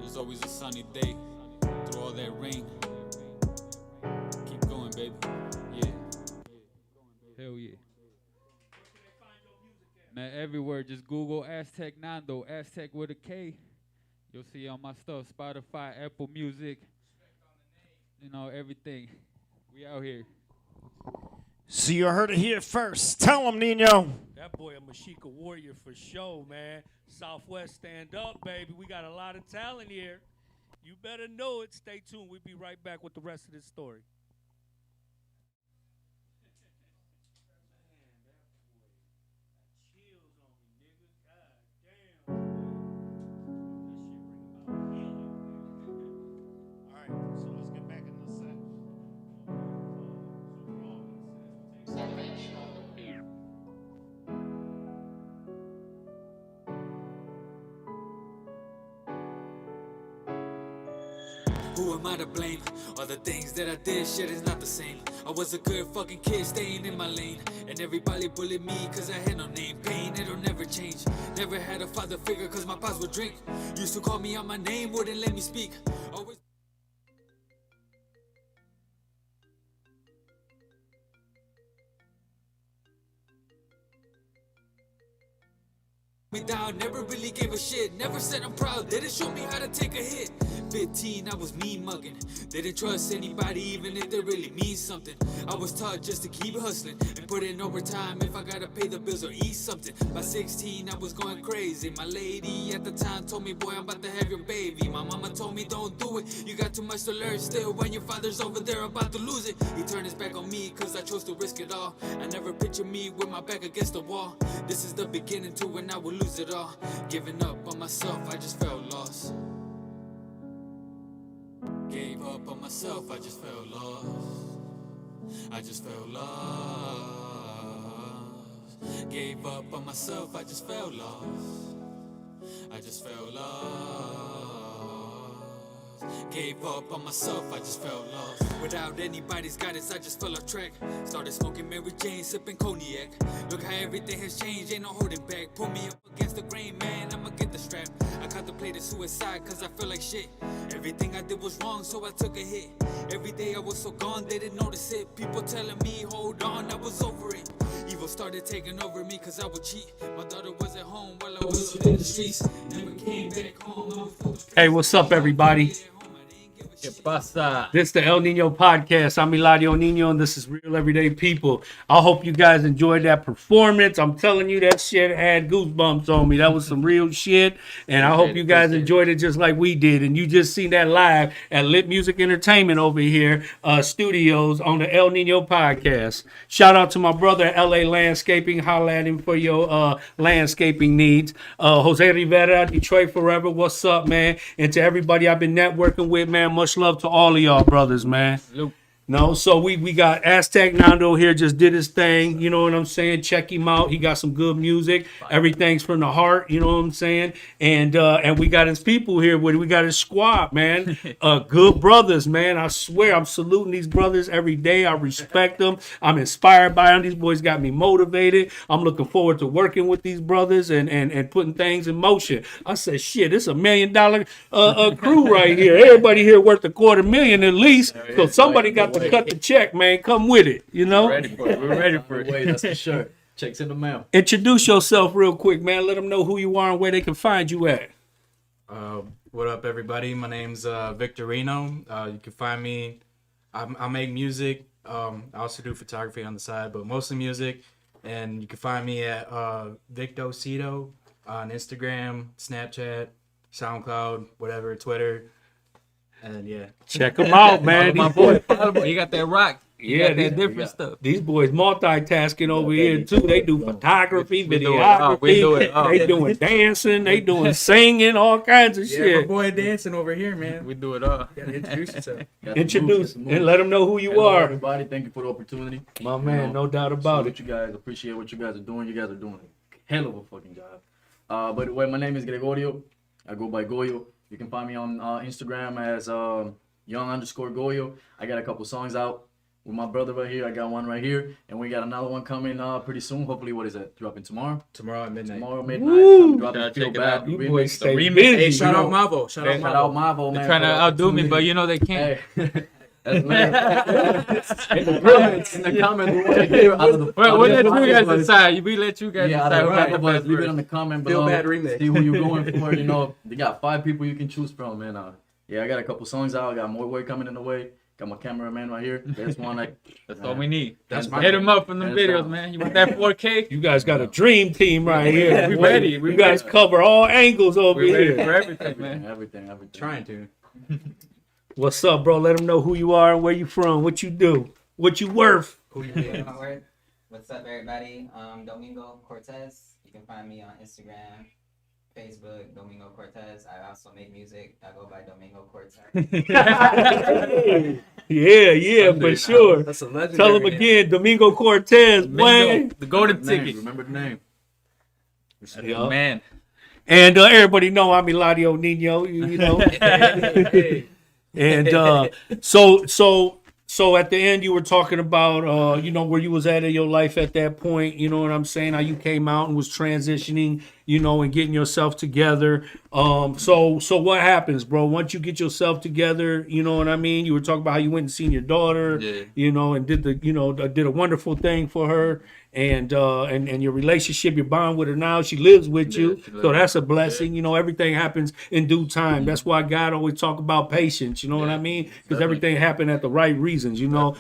there's always a sunny day through all that rain. Keep going, baby. Yeah. Hell yeah. Man, everywhere, just Google Aztek Nando, Aztek with a K. You'll see all my stuff, Spotify, Apple Music, you know, everything. We out here. So you heard it here first. Tell them, Nino. That boy a Mashika warrior for sure, man. Southwest, stand up, baby. We got a lot of talent here. You better know it. Stay tuned. We'll be right back with the rest of this story. All right, so let's get back in the set. Who am I to blame? All the things that I did, shit is not the same. I was a good fucking kid staying in my lane, and everybody bullied me cause I had no name. Pain, it'll never change. Never had a father figure cause my pops would drink. Used to call me out my name, wouldn't let me speak. Always Me down, never really gave a shit. Never said I'm proud, didn't show me how to take a hit. 15, I was mean mugging. Didn't trust anybody, even if they really mean something. I was taught just to keep hustling and put in overtime if I gotta pay the bills or eat something. By 16, I was going crazy. My lady at the time told me, boy, I'm about to have your baby. My mama told me, don't do it. You got too much to learn still when your father's over there about to lose it. He turned his back on me cause I chose to risk it all. I never pictured me with my back against the wall. This is the beginning to when I will lose it all. Giving up on myself, I just felt lost. Gave up on myself, I just felt lost. I just felt lost. Gave up on myself, I just felt lost. I just felt lost. Gave up on myself, I just felt lost. Without anybody's guidance, I just fell off track. Started smoking Mary Jane, sipping cognac. Look how everything has changed, ain't no holding back. Pull me up against the grain, man, I'ma get the strap. I contemplated suicide cause I feel like shit. Everything I did was wrong, so I took a hit. Every day I was so gone, they didn't notice it. People telling me, hold on, I was over it. Evil started taking over me cause I would cheat. My daughter was at home while I was in the streets. Never came back home. Hey, what's up, everybody? ¿Qué pasa? This is the El Nino podcast. I'm Eladio Nino, and this is Real Everyday People. I hope you guys enjoyed that performance. I'm telling you, that shit had goosebumps on me. That was some real shit, and I hope you guys enjoyed it just like we did. And you just seen that live at Lit Music Entertainment over here, studios on the El Nino podcast. Shout out to my brother at LA Landscaping. Holla at him for your landscaping needs. Jose Rivera, Detroit Forever. What's up, man? And to everybody I've been networking with, man, much love to all of y'all brothers, man. No, so we got Aztek Nando here, just did his thing, you know what I'm saying? Check him out. He got some good music. Everything's from the heart, you know what I'm saying? And we got his people here. We got his squad, man. Good brothers, man. I swear, I'm saluting these brothers every day. I respect them. I'm inspired by them. These boys got me motivated. I'm looking forward to working with these brothers and putting things in motion. I said, shit, it's $1 million crew right here. Everybody here worth $250,000 at least. So somebody got to cut the check, man. Come with it, you know? We're ready for it. Wait, that's for sure. Checks in the mail. Introduce yourself real quick, man. Let them know who you are and where they can find you at. What up, everybody? My name's Victorino. You can find me. I make music. I also do photography on the side, but mostly music. And you can find me at Victo Cito on Instagram, Snapchat, SoundCloud, whatever, Twitter. And yeah, check them out, man. My boy, he got that rock. Yeah, that different stuff. These boys multitasking over here too. They do photography, We videography. do it all. They doing dancing. They doing singing, all kinds of my shit. boy dancing over here, man. We do it all. Gotta introduce yourself. Introduce and let them know who you Hello, are. everybody. Thank you for the opportunity. My man, no doubt about it. What you guys appreciate what you guys are doing. You guys are doing a hell of a fucking job. By the way, my name is Gregorio. I go by Goyo. You can find me on Instagram as young_Goyo. I got a couple songs out with my brother right here. I got one right here, and we got another one coming pretty soon. Hopefully, what is that? Dropping tomorrow? Tomorrow at midnight. Tomorrow midnight. Woo! Dropping Gotta Feel check it Bad. out. You remix. boys stay Hey, busy. shout out Mavo. Shout out Shout out Mavo. Mavo, man. They're trying to for the outdo me, opportunity. but you know they can't. Hey. That's man. In the comments, we want to hear out of the. Well, we'll let you guys but- decide. We let you guys Yeah, decide who got the but best leave it verse. in the comment Feel below. Bad remix. See who you're going for. You know, they got 5 people you can choose from, man. Yeah, I got a couple songs out. I got more work coming in the way. Got my cameraman right here. That's one. That's all we need. That's my Hit him up from the Hands videos, down. man. You want that 4K? You guys got a dream team right here. We ready. You guys cover all angles over We're ready here. for everything, man. Everything. Trying to. What's up, bro? Let them know who you are and where you from, what you do, what you worth. What's up, everybody? Domingo Cortez. You can find me on Instagram, Facebook, Domingo Cortez. I also make music. I go by Domingo Cortez. Yeah, for sure. That's a legendary. Tell them again, Domingo Cortez, Bingo, man. the golden Name, ticket. remember the name. Yeah. Man. And everybody know I'm Eladio Nino, you know. And so at the end you were talking about you know where you was at in your life at that point, you know what I'm saying, how you came out and was transitioning you know, and getting yourself together. So what happens, bro? Once you get yourself together, you know what I mean? You were talking about how you went and seen your daughter, you know, and did a wonderful thing for her. And your relationship, your bond with her now, she lives with you, so that's a blessing. You know, everything happens in due time. That's why God always talk about patience. You know what I mean? Because everything happened at the right reasons. You know,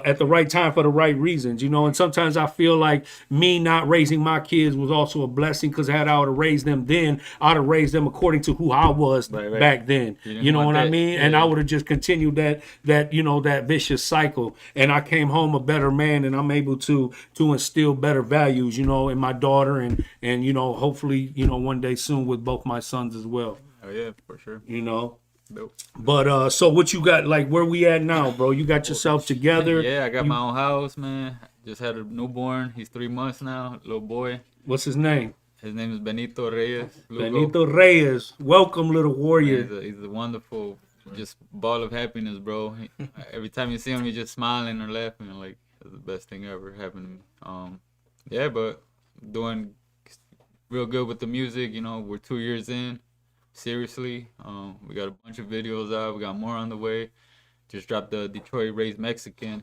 at the right time for the right reasons. You know, and sometimes I feel like me not raising my kids was also a blessing, because had I would have raised them then, I'd have raised them according to who I was back then. You know what I mean? And I would have just continued that you know, that vicious cycle. And I came home a better man, and I'm able to instill better values, you know, in my daughter, and you know, hopefully, you know, one day soon with both my sons as well. Oh yeah, for sure. You know. Dope. But so what you got, like, where we at now, bro? You got yourself together? Yeah, I got my own house, man. Just had a newborn. He's 3 months now, little boy. What's his name? His name is Benito Reyes. Benito Reyes. Welcome, little warrior. He's a wonderful, just ball of happiness, bro. Every time you see him, he's just smiling or laughing. Like, that's the best thing ever happened to me. Yeah, but doing real good with the music. You know, we're 2 years in. Seriously, we got a bunch of videos out. We got more on the way. Just dropped the Detroit Raised Mexican.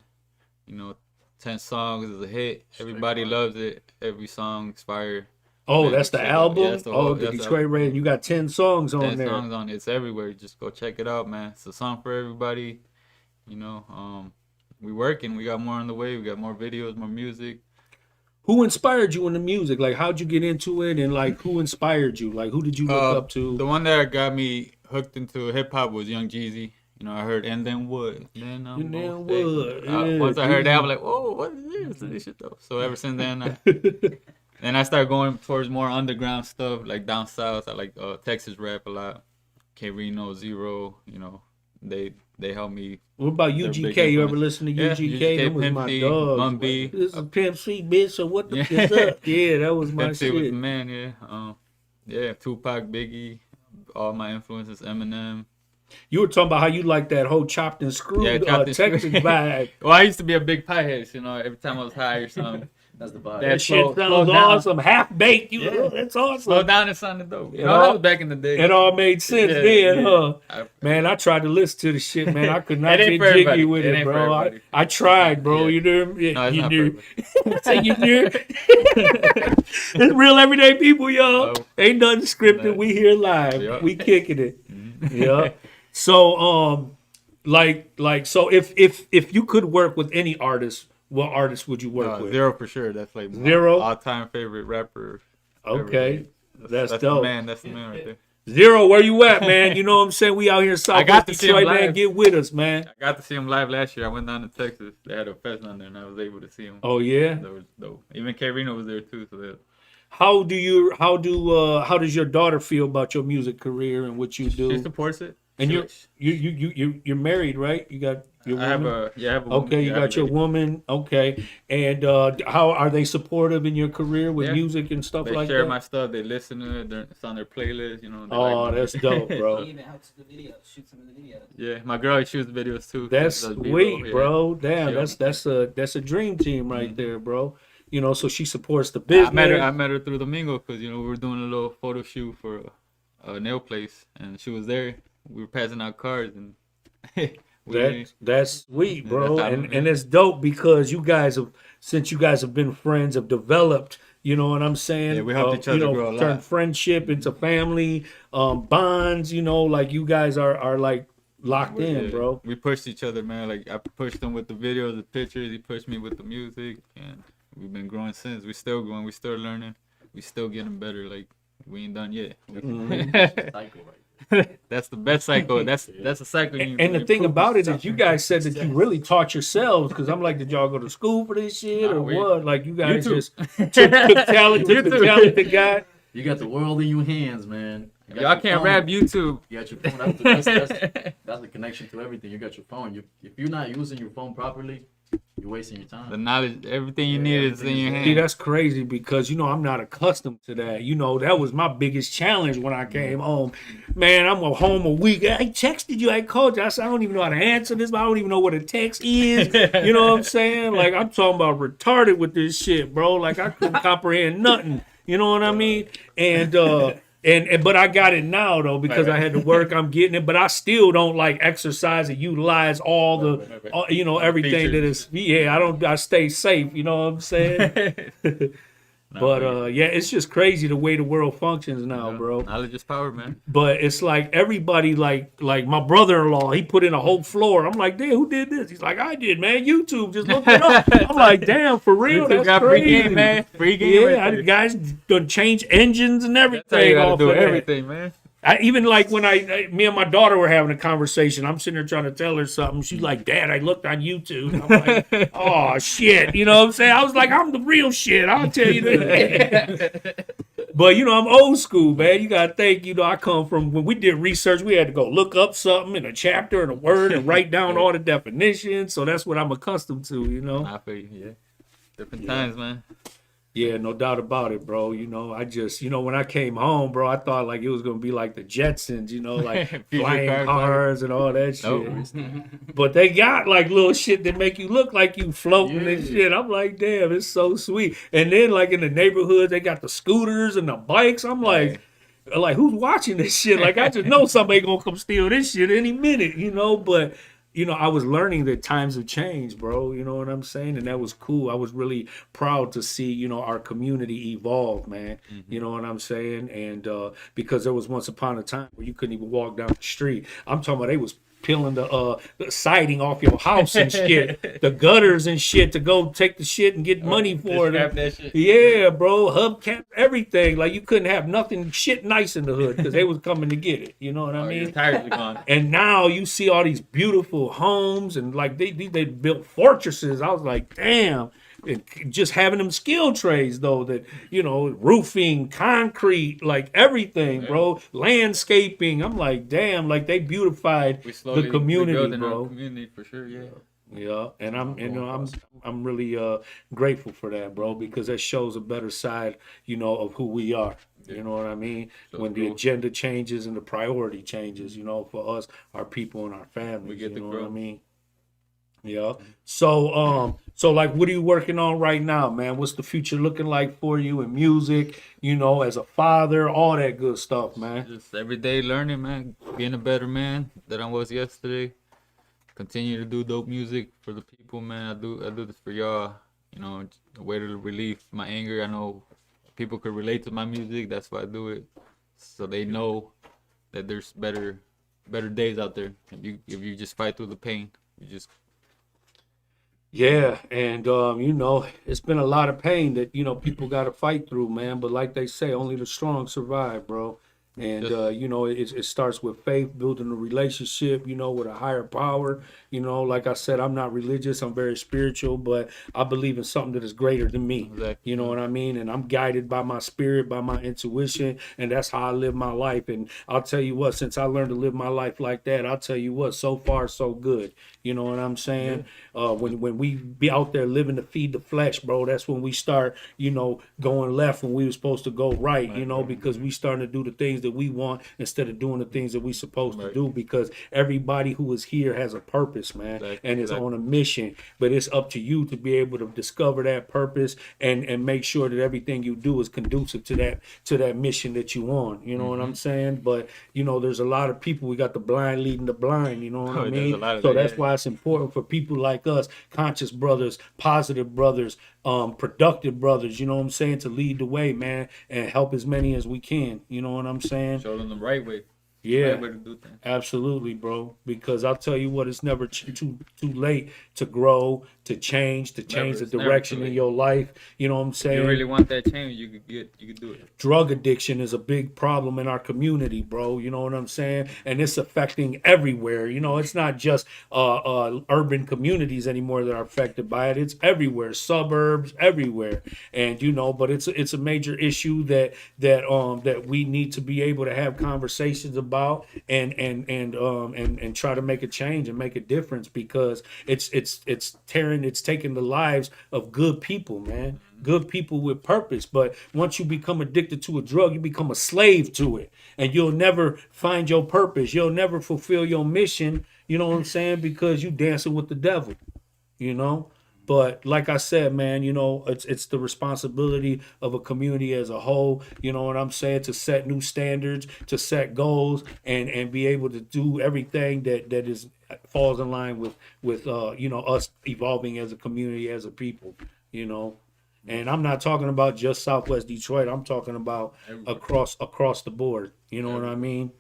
You know, 10 songs is a hit. Everybody loves it. Every song's fire. Oh, that's the album? Yeah, the Detroit Raised. You got 10 songs on 10 there. 10 songs on it. It's everywhere. Just go check it out, man. It's a song for everybody. You know, we working. We got more on the way. We got more videos, more music. Who inspired you in the music? Like, how'd you get into it? And, like, who inspired you? Like, who did you look up to? The one that got me hooked into hip-hop was Young Jeezy. You know, I heard And Then What? Then What? Once I heard that, I was like, oh, what is this shit, though? So ever since then, I started going towards more underground stuff, like down south. I like Texas rap a lot. K-Rino, Zero, you know, they helped me. What about UGK? You ever listen to UGK? UGK, That was Pimp my C, dog. Bun B. This is Pimp C, bitch. So what the fuck up? Yeah, that was my Pimp C shit. was the man, yeah. Yeah, Tupac, Biggie, all my influences, Eminem. You were talking about how you like that whole chopped and screwed Texas vibe. Well, I used to be a big piehead, you know. Every time I was high or something. That's the vibe. That shit sounds awesome. Half baked. That's awesome. Slow down and sounded dope. You know, that was back in the day. It all made sense then, huh? Man, I tried to listen to the shit, man. I could not get jiggy with it, bro. I tried, bro. You knew? Yeah, you knew. Say you knew. It's real everyday people, y'all. Ain't nothing scripted. We here live. We kicking it. Yeah. So, so if you could work with any artist, what artist would you work with? Zero for sure. That's like Zero? my all-time favorite rapper. Okay. That's dope. The man. That's the man right there. Zero, where you at, man? You know what I'm saying? We out here in South Detroit, man. Get with us, man. I got to see him live last year. I went down to Texas. They had a fest on there, and I was able to see him. Oh yeah, that was dope. Even K-Rino was there too. So how does your daughter feel about your music career and what you do? She supports it. And you're married, right? You got your woman? I have a woman. Okay, you got your woman. Okay, and how are they supportive in your career with music and stuff like that? They share my stuff. They listen to it. It's on their playlist. You know. Oh, that's dope, bro. He even helps the videos, shoot some of the videos. Yeah, my girl shoots videos too. That's sweet, bro. Damn, that's a dream team right there, bro. You know, so she supports the business. I met her through Domingo because we were doing a little photo shoot for a nail place, and she was there. We were passing out cards, and that's sweet, bro. And it's dope because you guys have been friends, have developed. You know what I'm saying? Yeah, we helped each other grow a lot. Turn friendship into family bonds. You know, like you guys are like locked in, bro. We pushed each other, man. Like I pushed him with the videos, the pictures. He pushed me with the music, and we've been growing since. We still growing. We still learning. We still getting better. Like we ain't done yet. That's the best cycle. That's a cycle. And the thing about it is, you guys said that you really taught yourselves. Because I'm like, did y'all go to school for this shit or what? Like you guys just took talented guy. You got the world in your hands, man. Y'all can't rap YouTube. You got your phone. That's the connection to everything. You got your phone. If you're not using your phone properly, you're wasting your time. The knowledge, everything you need is in your hand. See, that's crazy because, I'm not accustomed to that. That was my biggest challenge when I came home. Man, I'm home a week. I texted you. I called you. I said, I don't even know how to answer this. I don't even know what a text is. You know what I'm saying? Like, I'm talking about retarded with this shit, bro. Like, I couldn't comprehend nothing. You know what I mean? And but I got it now though because I had to work. I'm getting it, but I still don't like exercise and utilize all the, you know, everything that is. Yeah, I don't. I stay safe. You know what I'm saying? But yeah, it's just crazy the way the world functions now, bro. Knowledge is power, man. But it's like everybody, like my brother-in-law, he put in a whole floor. I'm like, damn, who did this? He's like, I did, man. YouTube, just look it up. I'm like, damn, for real, YouTube that's got crazy. free game, man. Free game. Yeah, right there. guys done change engines and everything. That's how you gotta off do of that. everything, man. I even like when me and my daughter were having a conversation. I'm sitting there trying to tell her something. She's like, "Dad, I looked on YouTube." I'm like, "Oh shit," you know what I'm saying? I was like, "I'm the real shit." I'll tell you that. But you know, I'm old school, man. You gotta think. You know, I come from when we did research. We had to go look up something in a chapter and a word and write down all the definitions. So that's what I'm accustomed to. You know. I feel you, yeah. Different times, man. Yeah, no doubt about it, bro. You know, I just, you know, when I came home, bro, I thought like it was gonna be like the Jetsons, you know, like flying cars and all that shit. But they got like little shit that make you look like you floating and shit. I'm like, damn, it's so sweet. And then like in the neighborhood, they got the scooters and the bikes. I'm like who's watching this shit? Like I just know somebody gonna come steal this shit any minute, you know. But you know, I was learning that times have changed, bro. You know what I'm saying? And that was cool. I was really proud to see, you know, our community evolve, man. You know what I'm saying? And because there was once upon a time where you couldn't even walk down the street. I'm talking about they was peeling the siding off your house and shit, the gutters and shit to go take the shit and get money for it. Yeah, bro, hubcap, everything. Like you couldn't have nothing shit nice in the hood because they was coming to get it. You know what I mean? Tires are gone. And now you see all these beautiful homes and like they built fortresses. I was like, damn. And just having them skill trades though, that you know, roofing, concrete, like everything, bro, landscaping. I'm like, damn, like they beautified the community, bro. Community for sure, yeah. Yeah, and I'm really grateful for that, bro, because that shows a better side, you know, of who we are. You know what I mean? When the agenda changes and the priority changes, you know, for us, our people, and our families. We get you know growth. what I mean? Yeah. So like, what are you working on right now, man? What's the future looking like for you in music? You know, as a father, all that good stuff, man. Just everyday learning, man. Being a better man than I was yesterday. Continue to do dope music for the people, man. I do this for y'all. You know, a way to relieve my anger. I know people could relate to my music. That's why I do it, so they know that there's better days out there. If you just fight through the pain, you just. Yeah, and you know, it's been a lot of pain that, you know, people got to fight through, man. But like they say, only the strong survive, bro. And you know, it starts with faith, building a relationship, you know, with a higher power. You know, like I said, I'm not religious, I'm very spiritual, but I believe in something that is greater than me. Exactly. You know what I mean? And I'm guided by my spirit, by my intuition, and that's how I live my life. And I'll tell you what, since I learned to live my life like that, I'll tell you what, so far so good. You know what I'm saying? When we be out there living to feed the flesh, bro, that's when we start, you know, going left when we were supposed to go right, you know, because we starting to do the things that we want instead of doing the things that we supposed to do, because everybody who is here has a purpose, man, and is on a mission. But it's up to you to be able to discover that purpose and make sure that everything you do is conducive to that mission that you on. You know what I'm saying? But you know, there's a lot of people, we got the blind leading the blind, you know what I mean? So that's why it's important for people like us, conscious brothers, positive brothers, productive brothers, you know what I'm saying, to lead the way, man, and help as many as we can. You know what I'm saying? Show them the right way. Yeah, Right way to do things. absolutely, bro. Because I'll tell you what, it's never too late to grow, to change the It's never direction too in late. your life. You know what I'm If saying? you really want that change, you could do it. Drug addiction is a big problem in our community, bro. You know what I'm saying? And it's affecting everywhere. You know, it's not just urban communities anymore that are affected by it. It's everywhere, suburbs, everywhere. And you know, but it's a major issue that we need to be able to have conversations about and try to make a change and make a difference, because it's taking the lives of good people, man. Good people with purpose. But once you become addicted to a drug, you become a slave to it, and you'll never find your purpose. You'll never fulfill your mission. You know what I'm saying? Because you dancing with the devil, you know. But like I said, man, it's the responsibility of a community as a whole. You know what I'm saying? To set new standards, to set goals, and be able to do everything that is falls in line with us evolving as a community, as a people. And I'm not talking about just Southwest Detroit. I'm talking about across the board. You know what I mean?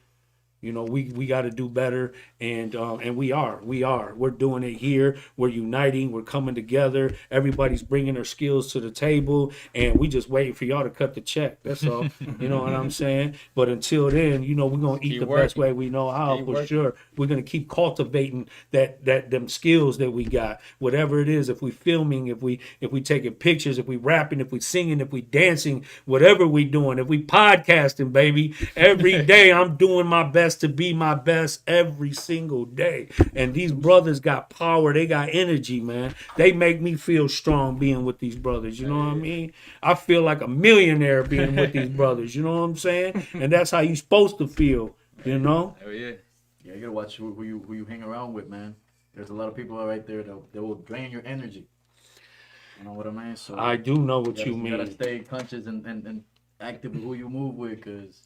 We got to do better, and we're doing it here. We're uniting, we're coming together. Everybody's bringing their skills to the table, and we just waiting for y'all to cut the check. That's all. You know what I'm saying? But until then, we're gonna eat the best way we know how. For sure, we're gonna keep cultivating that them skills that we got. Whatever it is, if we filming, if we taking pictures, if we rapping, if we singing, if we dancing, whatever we doing, if we podcasting, baby, every day I'm doing my best to be my best every single day. And these brothers got power. They got energy, man. They make me feel strong being with these brothers. You know what I mean? I feel like a millionaire being with these brothers. You know what I'm saying? And that's how you supposed to feel, Oh yeah. Yeah, you gotta watch who you hang around with, man. There's a lot of people right there that will drain your energy. You know what I mean? So I do know what you mean. You gotta stay conscious and active with who you move with, because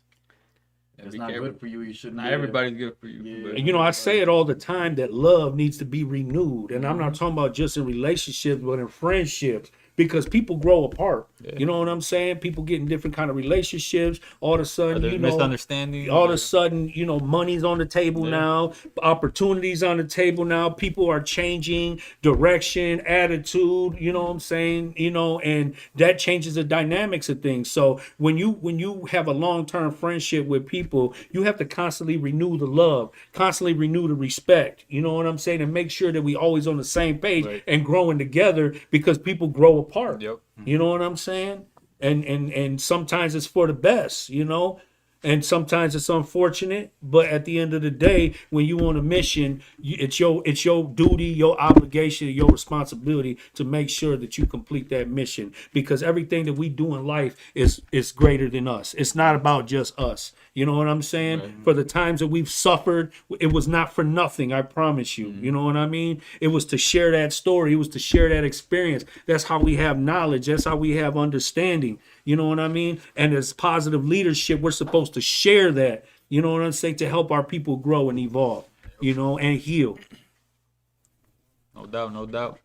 it's not good for you. You shouldn't. Not everybody's good for you. Yeah. And I say it all the time that love needs to be renewed. And I'm not talking about just in relationships, but in friendships. Because people grow apart. Yeah. You know what I'm saying? People get in different kind of relationships. All of a sudden, misunderstandings. All of a sudden, money's on the table now. Opportunities on the table now. People are changing direction, attitude. You know what I'm saying? And that changes the dynamics of things. So when you have a long-term friendship with people, you have to constantly renew the love, constantly renew the respect. You know what I'm saying? And make sure that we always on the same page and growing together, because people grow apart. Yep. You know what I'm saying? And sometimes it's for the best, and sometimes it's unfortunate, but at the end of the day, when you on a mission, it's your duty, your obligation, your responsibility to make sure that you complete that mission, because everything that we do in life is greater than us. It's not about just us. You know what I'm saying? Right. For the times that we've suffered, it was not for nothing, I promise you. You know what I mean? It was to share that story. It was to share that experience. That's how we have knowledge. That's how we have understanding. You know what I mean? And as positive leadership, we're supposed to share that, you know what I'm saying, to help our people grow and evolve, and heal. No doubt.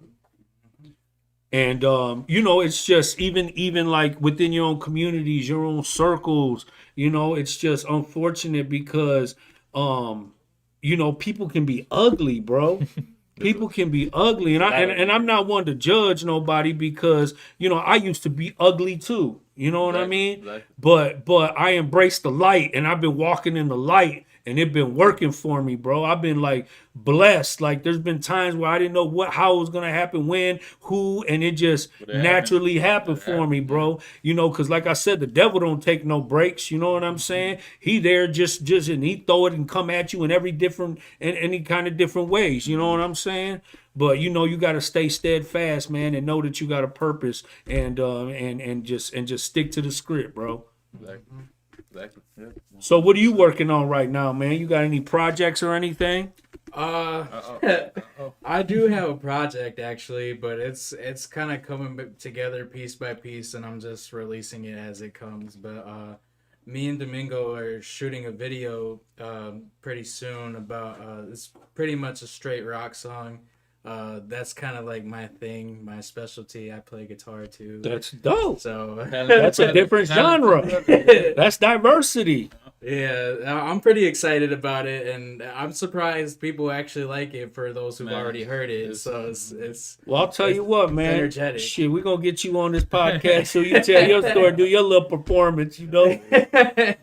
And, it's just even like within your own communities, your own circles, it's just unfortunate because, people can be ugly, bro. People can be ugly. And I'm not one to judge nobody, because, I used to be ugly too. You know what I mean? But I embrace the light, and I've been walking in the light, and it been working for me, bro. I've been like blessed. Like there's been times where I didn't know how it was gonna happen, when, who, and it just naturally happened for me, bro. Because like I said, the devil don't take no breaks. You know what I'm saying? He there just and he throw it and come at you in any kind of different ways. You know what I'm saying? But you got to stay steadfast, man, and know that you got a purpose, and just stick to the script, bro. Exactly. Yeah. So what are you working on right now, man? You got any projects or anything? I do have a project actually, but it's kind of coming together piece by piece, and I'm just releasing it as it comes. But me and Domingo are shooting a video pretty soon about it's pretty much a straight rock song. That's kind of like my thing, my specialty. I play guitar too. That's dope. So that's a different genre. That's diversity. Yeah, I'm pretty excited about it, and I'm surprised people actually like it for those who've already heard it. So it's well, I'll tell you what, man. Energetic. Shit, we're gonna get you on this podcast so you tell your story, do your little performance, do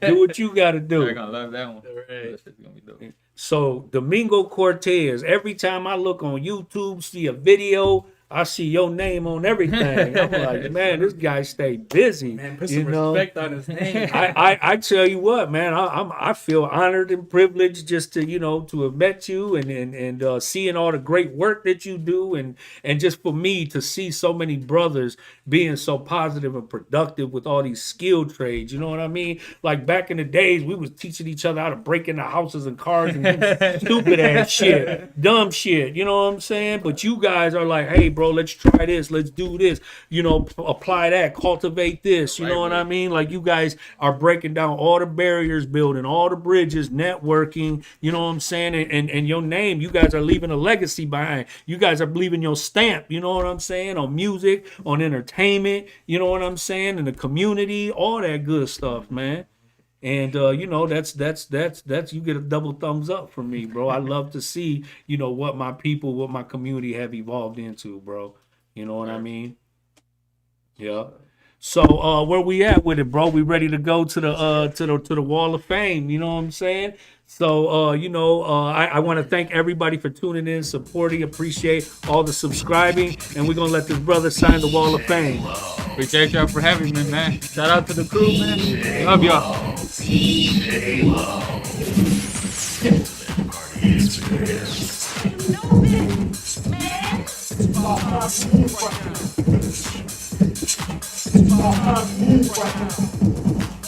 what you gotta do. They're gonna love that one. Right. That shit's gonna be dope. So Domingo Cortez, every time I look on YouTube, see a video, I see your name on everything. I'm like, man, this guy stay busy. Man, put some respect on his name. I tell you what, man, I feel honored and privileged just to to have met you and seeing all the great work that you do, and just for me to see so many brothers being so positive and productive with all these skilled trades. You know what I mean? Like back in the days, we was teaching each other how to break into houses and cars and do stupid ass shit, dumb shit. You know what I'm saying? But you guys are like, hey, bro, let's try this, let's do this, you know, apply that, cultivate this, you know what I mean? Like, you guys are breaking down all the barriers, building all the bridges, networking, you know what I'm saying? And your name, you guys are leaving a legacy behind. You guys are leaving your stamp, you know what I'm saying? On music, on entertainment, you know what I'm saying? In the community, all that good stuff, man. And you know, that's you get a double thumbs up from me, bro. I love to see, you know, what my people, what my community have evolved into, bro. You know what I mean? Yeah. So where we at with it, bro? We ready to go to the Wall of Fame, you know what I'm saying? So you know, I want to thank everybody for tuning in, supporting, appreciate all the subscribing, and we're gonna let this brother sign the Wall of Fame. Appreciate y'all for having me, man. Shout out to the crew, man. Love y'all.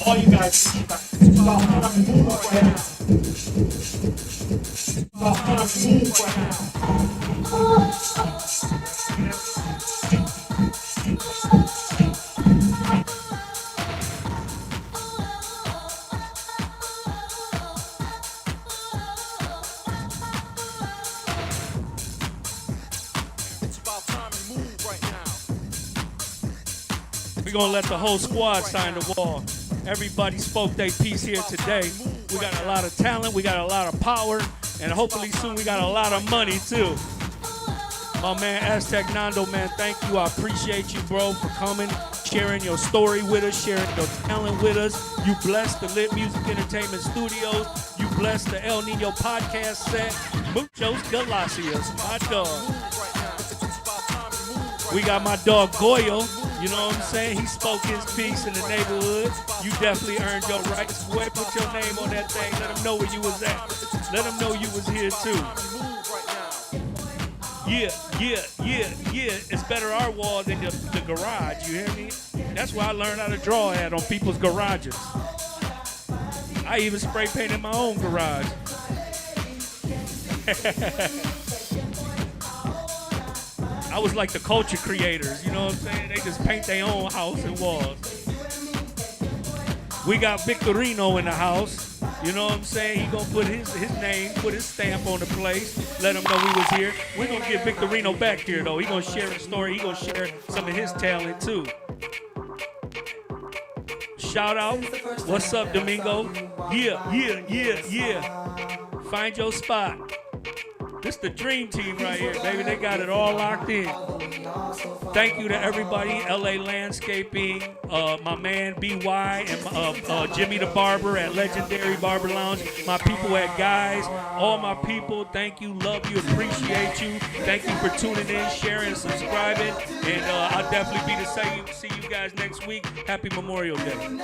All you guys. We're going to let the whole squad sign the wall. Everybody spoke their piece here today. We got a lot of talent, we got a lot of power, and hopefully soon we got a lot of money too. My man Aztek Nando, man, thank you. I appreciate you, bro, for coming, sharing your story with us, sharing your talent with us. You blessed the Lit Music Entertainment Studios. You blessed the El Nino podcast set. Muchos gracias, my dog. We got my dog Goyo. You know what I'm saying? He spoke his piece in the neighborhood. You definitely earned your rights. Boy, put your name on that thing. Let them know where you was at. Let them know you was here too. Yeah. It's better our wall than the garage. You hear me? That's where I learned how to draw at, on people's garages. I even spray painted my own garage. I was like the culture creators, you know what I'm saying? They just paint their own house and walls. We got Victorino in the house, you know what I'm saying? He gonna put his name, put his stamp on the place, let him know we was here. We're gonna get Victorino back here though. He gonna share his story, he gonna share some of his talent too. Shout out, what's up Domingo? Yeah. Find your spot. This the dream team right here, baby. They got it all locked in. Thank you to everybody. LA Landscaping, my man BY, and Jimmy the Barber at Legendary Barber Lounge. My people at Guys. All my people, thank you, love you, appreciate you. Thank you for tuning in, sharing, subscribing. And I'll definitely be to see you guys next week. Happy Memorial Day.